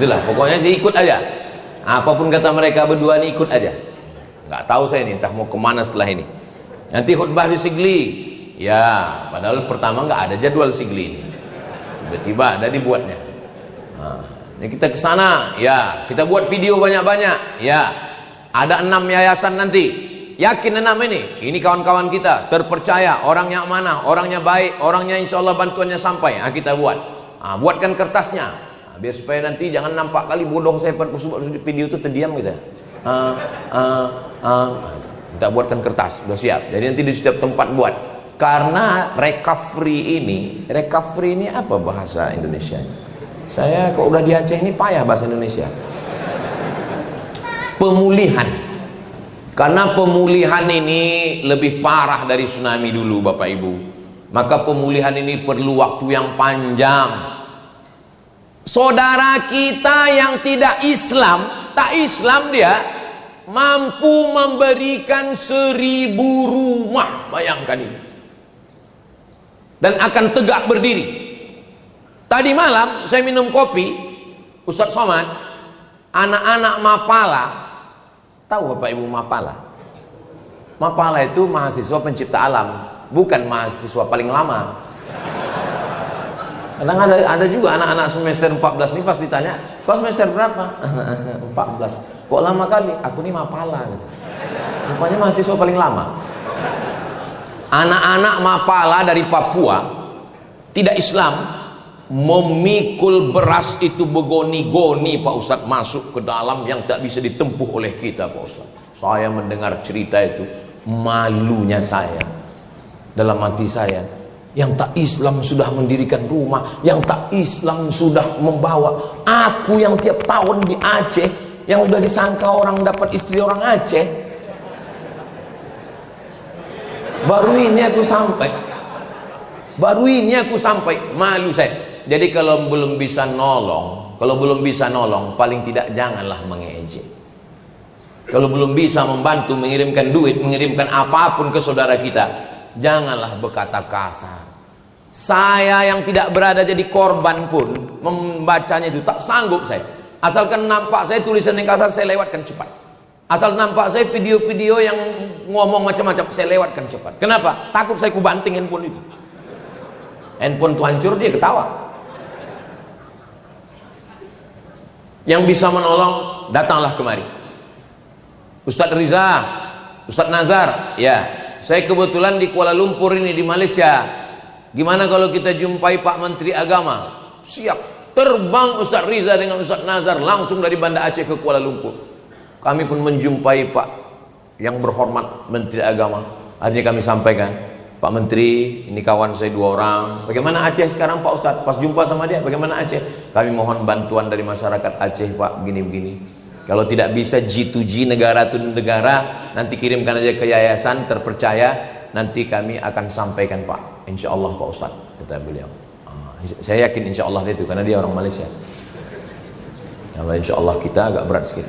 Itulah pokoknya saya ikut aja. Apapun kata mereka berdua ini ikut aja. Nggak tahu saya nih entah mau kemana setelah ini. Nanti khutbah di Sigli ya, padahal pertama nggak ada jadwal Sigli ini, tiba-tiba ada dibuatnya. Ini kita ke sana ya, kita buat video banyak-banyak ya. Ada 6 yayasan nanti, yakin 6 ini kawan-kawan kita terpercaya, orangnya amanah, orangnya baik, orangnya insya Allah bantuannya sampai. Kita buat, buatkan kertasnya, biar supaya nanti jangan nampak kali bodoh saya pada video itu terdiam gitu. Kita buatkan kertas, udah siap. Jadi nanti di setiap tempat buat. Karena recovery ini apa bahasa Indonesia? Saya kok udah di Aceh ini payah bahasa Indonesia. Pemulihan. Karena pemulihan ini lebih parah dari tsunami dulu Bapak Ibu. Maka pemulihan ini perlu waktu yang panjang. Saudara kita yang tidak Islam, tak Islam dia, mampu memberikan 1000 rumah, bayangkan itu, dan akan tegak berdiri. Tadi malam saya minum kopi, Ustadz Somad, anak-anak Mapala, tahu Bapak Ibu Mapala? Mapala itu mahasiswa pencipta alam, bukan mahasiswa paling lama. Kadang ada juga anak-anak semester 14 ini pas ditanya, kau semester berapa? 14. Kok lama kali? Aku ini Mapala gitu. Rupanya mahasiswa paling lama. Anak-anak Mapala dari Papua tidak Islam memikul beras itu begoni-goni Pak Ustadz, masuk ke dalam yang tak bisa ditempuh oleh kita Pak Ustadz. Saya mendengar cerita itu, malunya saya dalam hati saya. Yang tak Islam sudah mendirikan rumah, yang tak Islam sudah membawa. Aku yang tiap tahun di Aceh, yang udah disangka orang dapat istri orang Aceh, baru ini aku sampai, malu saya. Jadi kalau belum bisa nolong, paling tidak janganlah mengejek. Kalau belum bisa membantu, mengirimkan duit, mengirimkan apapun ke saudara kita, janganlah berkata kasar. Saya yang tidak berada jadi korban pun membacanya itu tak sanggup saya. Asalkan nampak saya tulisan yang kasar, saya lewatkan cepat. Asal nampak saya video-video yang ngomong macam-macam, saya lewatkan cepat. Kenapa? Takut saya kubanting handphone itu. Handphone itu hancur, dia ketawa. Yang bisa menolong, datanglah kemari. Ustadz Riza, Ustadz Nazar, ya, saya kebetulan di Kuala Lumpur ini, di Malaysia. Gimana kalau kita jumpai Pak Menteri Agama? Siap, terbang Ustadz Riza dengan Ustadz Nazar langsung dari Banda Aceh ke Kuala Lumpur. Kami pun menjumpai Pak yang berhormat Menteri Agama. Akhirnya kami sampaikan, Pak Menteri, ini kawan saya 2 orang. Bagaimana Aceh sekarang Pak Ustadz? Pas jumpa sama dia, bagaimana Aceh? Kami mohon bantuan dari masyarakat Aceh Pak, begini-begini. Kalau tidak bisa G2G, negara to negara, nanti kirimkan aja ke yayasan terpercaya, nanti kami akan sampaikan Pak. Insya Allah Pak Ustadz, kata beliau. Saya yakin insya Allah itu, karena dia orang Malaysia. Kalau insya Allah kita agak berat sedikit.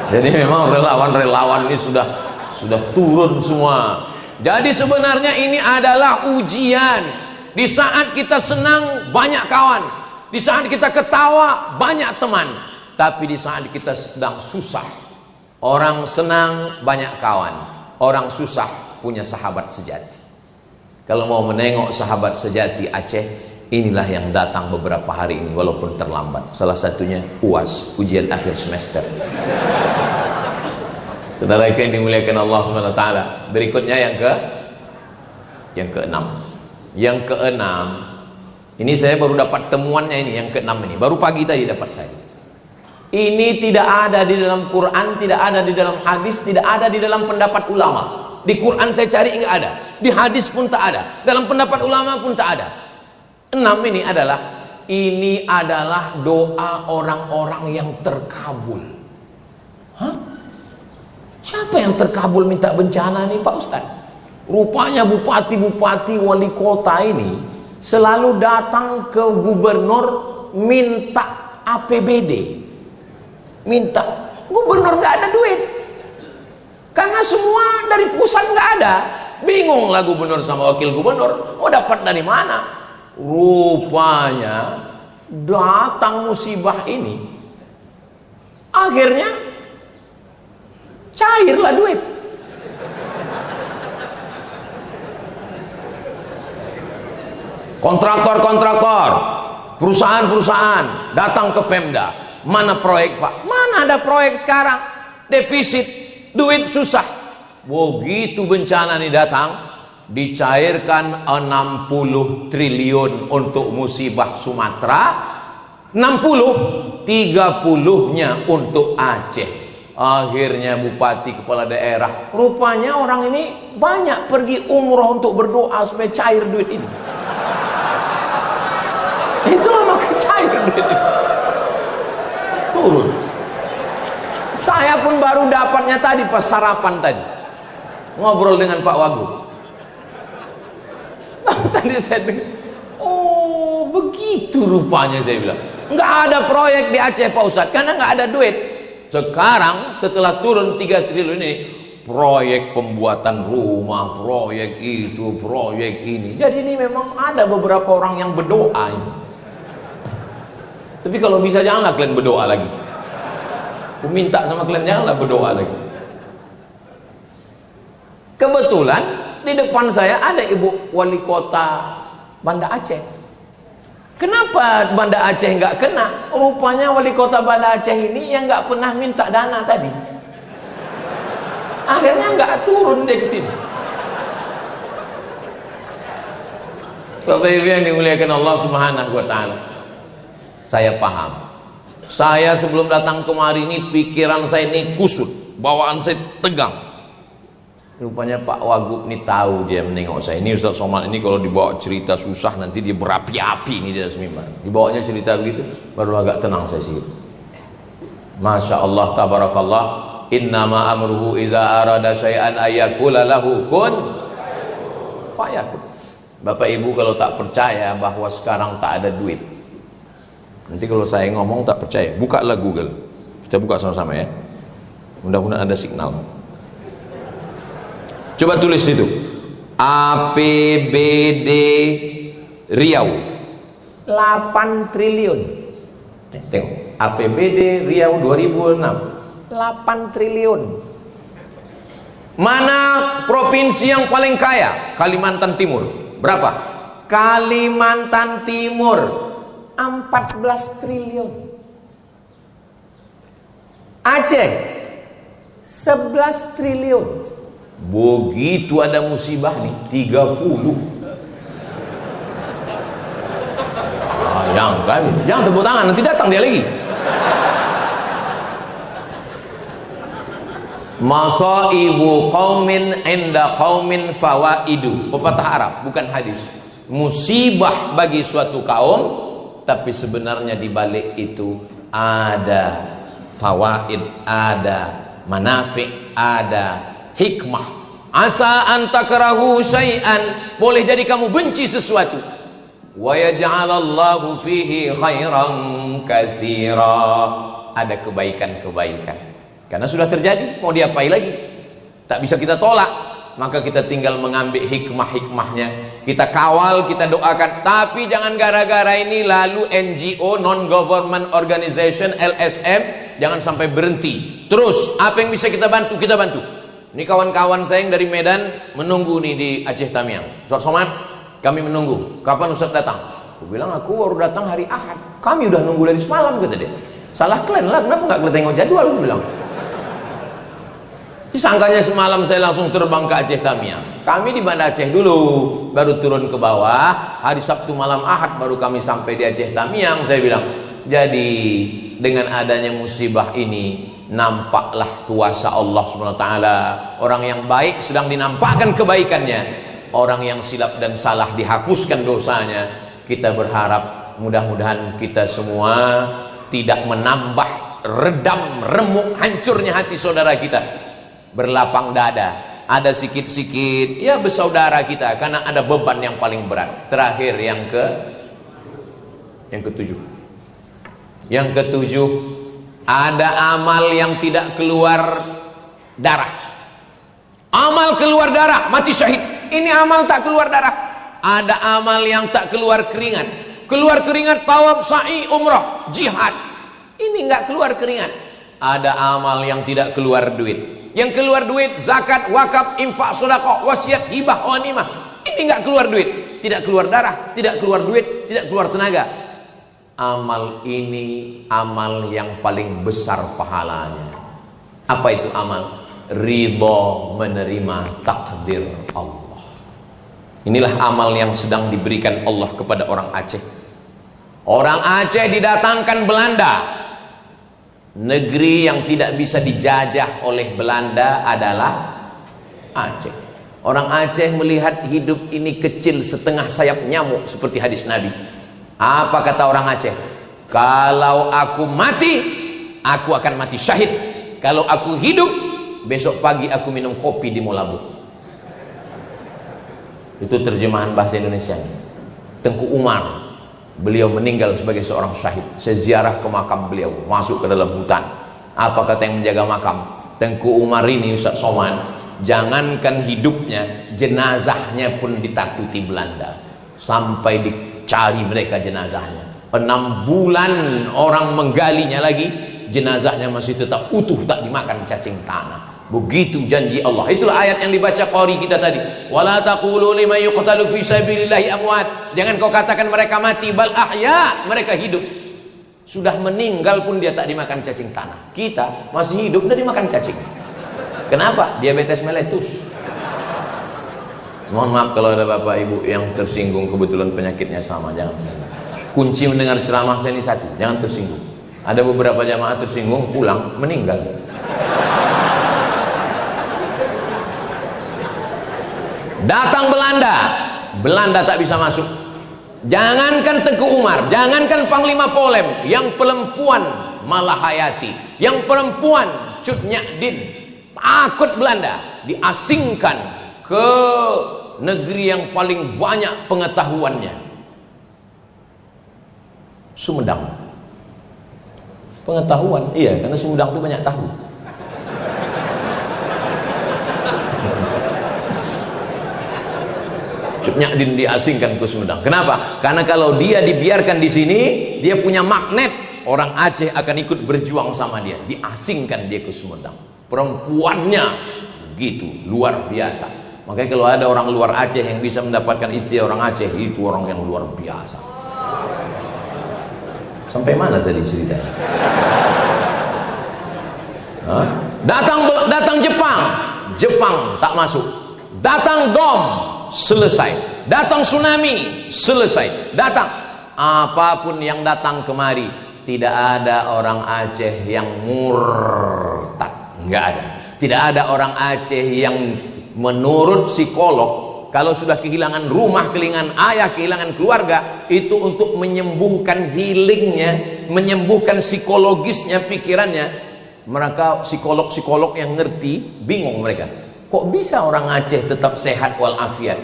Jadi memang relawan-relawan ini sudah turun semua. Jadi sebenarnya ini adalah ujian. Di saat kita senang, banyak kawan. Di saat kita ketawa, banyak teman. Tapi di saat kita sedang susah, orang senang, banyak kawan. Orang susah, punya sahabat sejati. Kalau mau menengok sahabat sejati Aceh, inilah yang datang beberapa hari ini walaupun terlambat. Salah satunya UAS, ujian akhir semester. Saudara yang dimuliakan Allah SWT. Berikutnya yang ke-6. Yang ke-6, ini saya baru dapat temuannya ini, yang ke-6 ini. Baru pagi tadi dapat saya. Ini tidak ada di dalam Quran, tidak ada di dalam hadis, tidak ada di dalam pendapat ulama. Di Quran saya cari enggak ada. Di hadis pun tak ada. Dalam pendapat ulama pun tak ada. 6 ini adalah doa orang-orang yang terkabul. Hah? Siapa yang terkabul minta bencana nih Pak Ustaz? Rupanya bupati-bupati wali kota ini selalu datang ke gubernur minta APBD. Minta. Gubernur gak ada duit. Karena semua dari pusat gak ada. Bingunglah gubernur sama wakil gubernur. Mau dapat dari mana? Rupanya datang musibah ini. Akhirnya cairlah duit. Kontraktor-kontraktor, perusahaan-perusahaan datang ke Pemda. Mana proyek Pak? Mana ada proyek sekarang? Defisit, duit susah. Begitu bencana ini datang, dicairkan 60 triliun untuk musibah Sumatera, 60, 30-nya untuk Aceh. Akhirnya bupati kepala daerah, rupanya orang ini banyak pergi umroh untuk berdoa supaya cair duit ini. Itulah maka cair duit ini. Turun. Saya pun baru dapatnya tadi pas sarapan tadi. Ngobrol dengan Pak Wagub. Tadi saya dengar, oh begitu rupanya, saya bilang. Nggak ada proyek di Aceh Pak Ustadz, karena nggak ada duit. Sekarang setelah turun 3 triliun ini, proyek pembuatan rumah, proyek itu, proyek ini. Jadi ini memang ada beberapa orang yang berdoa ini. Tapi kalau bisa janganlah kalian berdoa lagi. Aku minta sama kalian janganlah berdoa lagi. Kebetulan di depan saya ada ibu wali kota Banda Aceh. Kenapa Banda Aceh nggak kena? Rupanya wali kota Banda Aceh ini yang nggak pernah minta dana tadi. Akhirnya nggak turun deh ke sini. Bapak Ibu yang dimuliakan Allah Subhanahu wa taala. Saya paham. Saya sebelum datang kemari ini pikiran saya ini kusut, bawaan saya tegang. Rupanya Pak Wagub ini tahu, dia menengok saya. Ini Ustaz Somad ini kalau dibawa cerita susah nanti dia berapi-api ini dia semimpan. Dibawanya cerita begitu baru agak tenang saya sih. Masya Allah tabarakallah. Innama amruhu iza arada syai'an ayyakula lahu kun fayakun. Bapak Ibu kalau tak percaya bahwa sekarang tak ada duit, nanti kalau saya ngomong tak percaya, bukalah Google. Kita buka sama-sama ya. Mudah-mudahan ada signal. Coba tulis itu. APBD Riau 8 triliun. Tengok. APBD Riau 2006 8 triliun. Mana provinsi yang paling kaya? Kalimantan Timur. Berapa? Kalimantan Timur 14 triliun. Aceh 11 triliun. Begitu ada musibah nih 30. Jangan tepuk tangan, nanti datang dia lagi. Masaibu qaumin inda qaumin fawaidu. Pepatah Arab, bukan hadis. Musibah bagi suatu kaum, tapi sebenarnya di balik itu ada fawaid, ada manafi', ada hikmah. Asa an takrahu syai'an, boleh jadi kamu benci sesuatu, wa yaj'alallahu fihi khairan katsira, ada kebaikan-kebaikan. Karena sudah terjadi, mau diapain lagi? Tak bisa kita tolak, maka kita tinggal mengambil hikmah-hikmahnya. Kita kawal, kita doakan. Tapi jangan gara-gara ini lalu NGO, non-government organization, LSM, jangan sampai berhenti. Terus, apa yang bisa kita bantu, kita bantu. Ini kawan-kawan saya yang dari Medan menunggu nih di Aceh Tamiang. Ustaz Somad, kami menunggu. Kapan Ustaz datang? Aku bilang, aku baru datang hari Ahad. Kami udah nunggu dari semalam, kata dia. Salah kalian lah, kenapa nggak kalian tengok jadwal? Aku bilang. Disangkanya semalam saya langsung terbang ke Aceh Tamiang. Kami di Banda Aceh dulu, baru turun ke bawah. Hari Sabtu malam Ahad baru kami sampai di Aceh Tamiang. Saya bilang, jadi dengan adanya musibah ini, nampaklah kuasa Allah SWT. Orang yang baik sedang dinampakkan kebaikannya, orang yang silap dan salah dihapuskan dosanya. Kita berharap mudah-mudahan kita semua tidak menambah, redam, remuk, hancurnya hati saudara kita, berlapang dada. ada sikit-sikit ya bersaudara kita karena ada beban yang paling berat. Terakhir yang ketujuh. Yang ketujuh, ada amal yang tidak keluar darah. Amal keluar darah, mati syahid. Ini amal tak keluar darah. Ada amal yang tak keluar keringat. Keluar keringat tawaf, sa'i, umrah, jihad. Ini enggak keluar keringat. Ada amal yang tidak keluar duit. Yang keluar duit zakat, wakaf, infak, sedekah, wasiat, hibah, ghanimah. Ini enggak keluar duit. Tidak keluar darah, tidak keluar duit, tidak keluar tenaga. Amal ini amal yang paling besar pahalanya. Apa itu amal? Ridha menerima takdir Allah. Inilah amal yang sedang diberikan Allah kepada orang Aceh. Orang Aceh didatangkan Belanda. Negeri yang tidak bisa dijajah oleh Belanda adalah Aceh. Orang Aceh melihat hidup ini kecil setengah sayap nyamuk seperti hadis Nabi. Apa kata orang Aceh? Kalau aku mati, aku akan mati syahid. Kalau aku hidup, besok pagi aku minum kopi di Molabu. Itu terjemahan bahasa Indonesia. Tengku Umar, beliau meninggal sebagai seorang syahid. Saya ziarah ke makam beliau, masuk ke dalam hutan. Apa kata yang menjaga makam? Tengku Umar ini, Ustaz Somad, jangankan hidupnya, jenazahnya pun ditakuti Belanda. Sampai dicari mereka jenazahnya. 6 bulan orang menggalinya lagi, jenazahnya masih tetap utuh, tak dimakan cacing tanah. Begitu janji Allah. Itulah ayat yang dibaca qari kita tadi. Wala taqulu liman yuqtalu fi sabilillahi amwat. Jangan kau katakan mereka mati, bal ahya, mereka hidup. Sudah meninggal pun dia tak dimakan cacing tanah. Kita masih hidup dan dimakan cacing. Kenapa? Diabetes meletus. Mohon maaf kalau ada bapak ibu yang tersinggung, kebetulan penyakitnya sama, jangan tersinggung. Kunci mendengar ceramah saya ini satu, jangan tersinggung. Ada beberapa jamaah tersinggung, pulang, meninggal. Datang Belanda, Belanda tak bisa masuk. Jangankan Tengku Umar, jangankan Panglima Polem, yang perempuan Malahayati, yang perempuan Cut Nyak Din, takut Belanda, diasingkan ke negeri yang paling banyak pengetahuannya, Sumedang. Pengetahuan, iya, karena Sumedang itu banyak tahu. Cut Nyak Din diasingkan ke Sumedang. Kenapa? Karena kalau dia dibiarkan di sini, dia punya magnet. Orang Aceh akan ikut berjuang sama dia. Diasingkan dia ke Sumedang. Perempuannya begitu luar biasa. Makanya kalau ada orang luar Aceh yang bisa mendapatkan istri orang Aceh, itu orang yang luar biasa. Sampai mana tadi ceritanya? Datang Jepang, Jepang tak masuk. Datang Dom, selesai. Datang tsunami, selesai. Datang apapun yang datang kemari, tidak ada orang Aceh yang murtad, enggak ada. Tidak ada orang Aceh yang menurut psikolog, kalau sudah kehilangan rumah, kehilangan ayah, kehilangan keluarga, itu untuk menyembuhkan healingnya, menyembuhkan psikologisnya, pikirannya. Mereka psikolog-psikolog yang ngerti, bingung mereka. Kok bisa orang Aceh tetap sehat walafiat?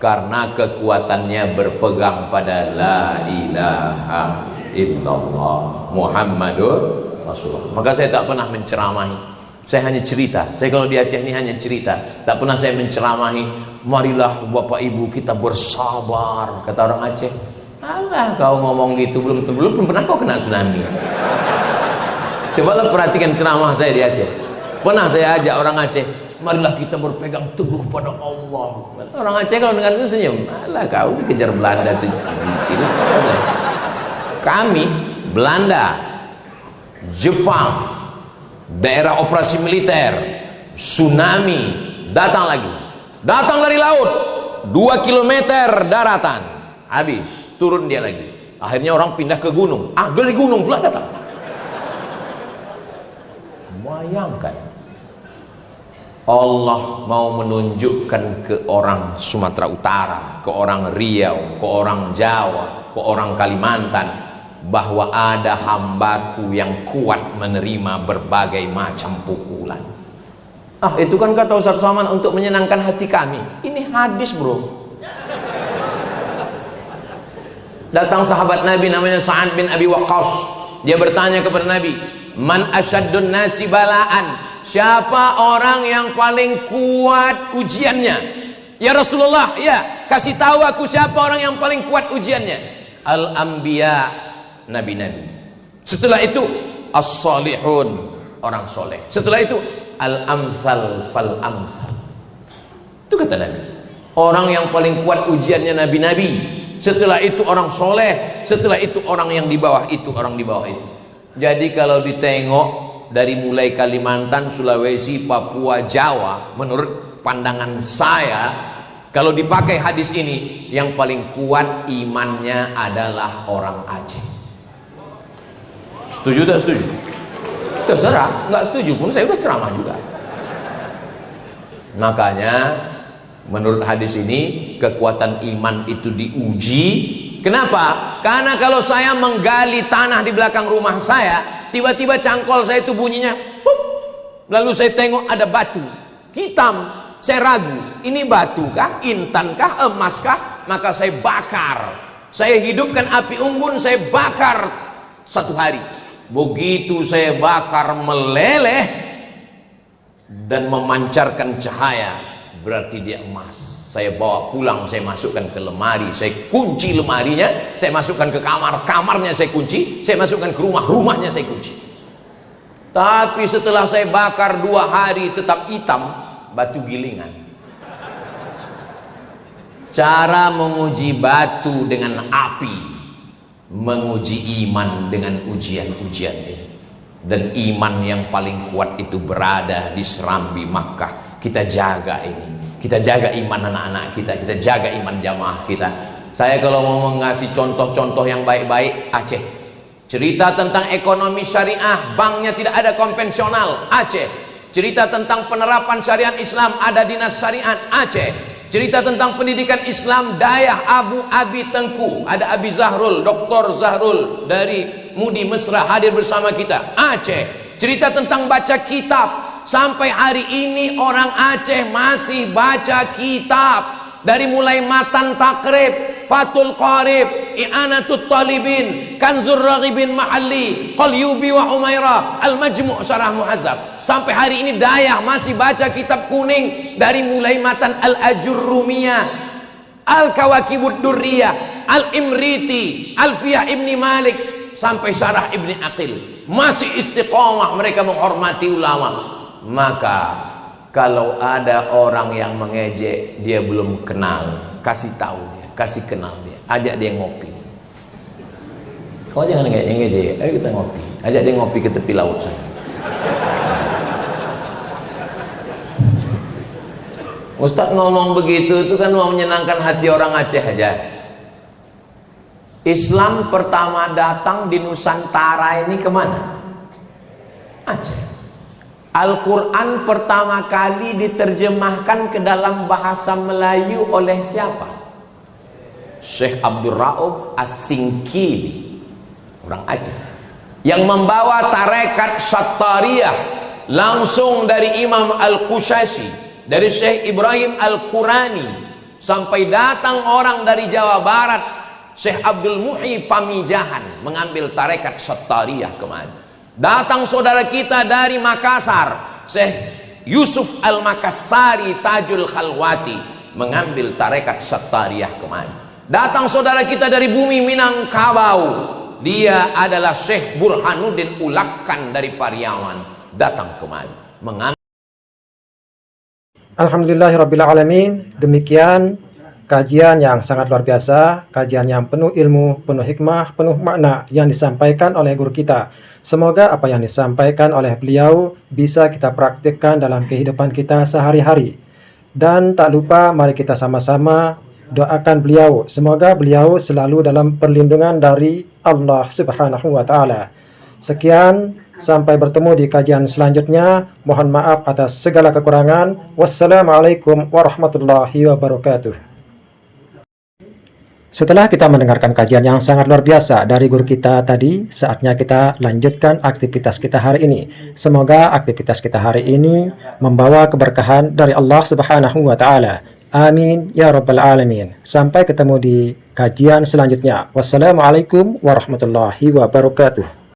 Karena kekuatannya berpegang pada la ilaha illallah Muhammadur Rasulullah. Maka saya tak pernah menceramahi. Saya hanya cerita. Saya kalau di Aceh ini hanya cerita. Tak pernah saya menceramahi. Marilah Bapak Ibu kita bersabar, kata orang Aceh. Alah kau ngomong gitu, belum pernah kau kena tsunami. Cobalah perhatikan ceramah saya di Aceh. Pernah saya ajak orang Aceh, marilah kita berpegang teguh pada Allah. Orang Aceh kalau dengar itu senyum. Alah kau dikejar Belanda tuh. Kami Belanda, Jepang, daerah operasi militer, tsunami, datang lagi. Datang dari laut 2 km daratan, habis, turun dia lagi. Akhirnya orang pindah ke gunung. Dari gunung pula datang. Bayangkan, Allah mau menunjukkan ke orang Sumatera Utara, ke orang Riau, ke orang Jawa, ke orang Kalimantan, bahwa ada hambaku yang kuat menerima berbagai macam pukulan. Ah, itu kan kata Ustaz Saman untuk menyenangkan hati kami. Ini hadis, bro. Datang sahabat Nabi namanya Sa'ad bin Abi Waqqas. Dia bertanya kepada Nabi, "Man asyaddun nasi bala'an?" Siapa orang yang paling kuat ujiannya? Ya Rasulullah, ya, kasih tahu aku siapa orang yang paling kuat ujiannya. Al-anbiya, nabi-nabi. Setelah itu as-salihun, orang soleh. Setelah itu al-amsal fal-amsal. Itu kata Nabi. Orang yang paling kuat ujiannya nabi-nabi. Setelah itu orang soleh. Setelah itu orang yang di bawah itu, orang di bawah itu. Jadi kalau ditengok dari mulai Kalimantan, Sulawesi, Papua, Jawa, menurut pandangan saya, kalau dipakai hadis ini, yang paling kuat imannya adalah orang Aceh. Setuju tak setuju? Terserah, nggak setuju pun saya udah ceramah juga. Makanya menurut hadis ini, kekuatan iman itu diuji. Kenapa? Karena kalau saya menggali tanah di belakang rumah saya, tiba-tiba cangkol saya itu bunyinya pup. Lalu saya tengok ada batu hitam. Saya ragu, ini batu kah, intan kah, emas kah? Maka saya bakar. Saya hidupkan api unggun, saya bakar 1 hari. Begitu saya bakar meleleh dan memancarkan cahaya, berarti dia emas. Saya bawa pulang, saya masukkan ke lemari, saya kunci lemarinya, saya masukkan ke kamar, kamarnya saya kunci, saya masukkan ke rumah, rumahnya saya kunci. Tapi setelah saya bakar 2 hari tetap hitam, batu gilingan. Cara menguji batu dengan api, menguji iman dengan ujian-ujian ini. Dan iman yang paling kuat itu berada di Serambi Makkah. Kita jaga ini, kita jaga iman anak-anak kita, kita jaga iman jamaah kita. Saya kalau mau mengasih contoh-contoh yang baik-baik, Aceh. Cerita tentang ekonomi syariah, banknya tidak ada konvensional, Aceh. Cerita tentang penerapan syariat Islam, ada dinas syariat, Aceh. Cerita tentang pendidikan Islam, Dayah Abu Abi Tengku, ada Abi Zahrul, Dr. Zahrul dari Mudi Mesra hadir bersama kita, Aceh. Cerita tentang baca kitab, sampai hari ini orang Aceh masih baca kitab. Dari mulai Matan Takrib, Fathul Qarib, I'anatul Talibin, Kanzur Raghibin Mahalli, Qalyubi wa Umairah, Al-Majmu' Syarah Muhazzab. Sampai hari ini Dayah masih baca kitab kuning. Dari mulai Matan Al-Ajurrumiyah, Al-Kawakibud Durriyah, Al-Imriti, Alfiyah Ibni Malik, sampai Syarah Ibni Aqil. Masih istiqamah mereka menghormati ulama. Maka kalau ada orang yang mengejek, dia belum kenal, kasih tahu dia, kasih kenal dia, ajak dia ngopi. Kau jangan ngejek, ayo kita ngopi, ajak dia ngopi ke tepi laut sana. Ustaz ngomong begitu itu kan mau menyenangkan hati orang Aceh aja. Islam pertama datang di Nusantara ini kemana? Aceh. Al-Quran pertama kali diterjemahkan ke dalam bahasa Melayu oleh siapa? Syekh Abdul Raub As-Singkili, orang Aceh, yang membawa tarekat Syattariyah langsung dari Imam Al-Qushashi, dari Syekh Ibrahim Al-Qurani, sampai datang orang dari Jawa Barat, Syekh Abdul Muhyi Pamijahan, mengambil tarekat Syattariyah kemana. Datang saudara kita dari Makassar, Syekh Yusuf Al-Makassari Tajul Khalwati, mengambil tarekat Syattariyah kemana. Datang saudara kita dari bumi Minangkabau, dia adalah Syekh Burhanuddin Ulakkan dari Pariaman, datang kemana, mengambil. Alhamdulillahirrabbilalamin. Demikian kajian yang sangat luar biasa, kajian yang penuh ilmu, penuh hikmah, penuh makna yang disampaikan oleh guru kita. Semoga apa yang disampaikan oleh beliau bisa kita praktikkan dalam kehidupan kita sehari-hari. Dan tak lupa mari kita sama-sama doakan beliau. Semoga beliau selalu dalam perlindungan dari Allah Subhanahu wa Ta'ala. Sekian, sampai bertemu di kajian selanjutnya. Mohon maaf atas segala kekurangan. Wassalamualaikum warahmatullahi wabarakatuh. Setelah kita mendengarkan kajian yang sangat luar biasa dari guru kita tadi, saatnya kita lanjutkan aktivitas kita hari ini. Semoga aktivitas kita hari ini membawa keberkahan dari Allah Subhanahu wa Ta'ala. Amin ya Rabbal Alamin. Sampai ketemu di kajian selanjutnya. Wassalamualaikum warahmatullahi wabarakatuh.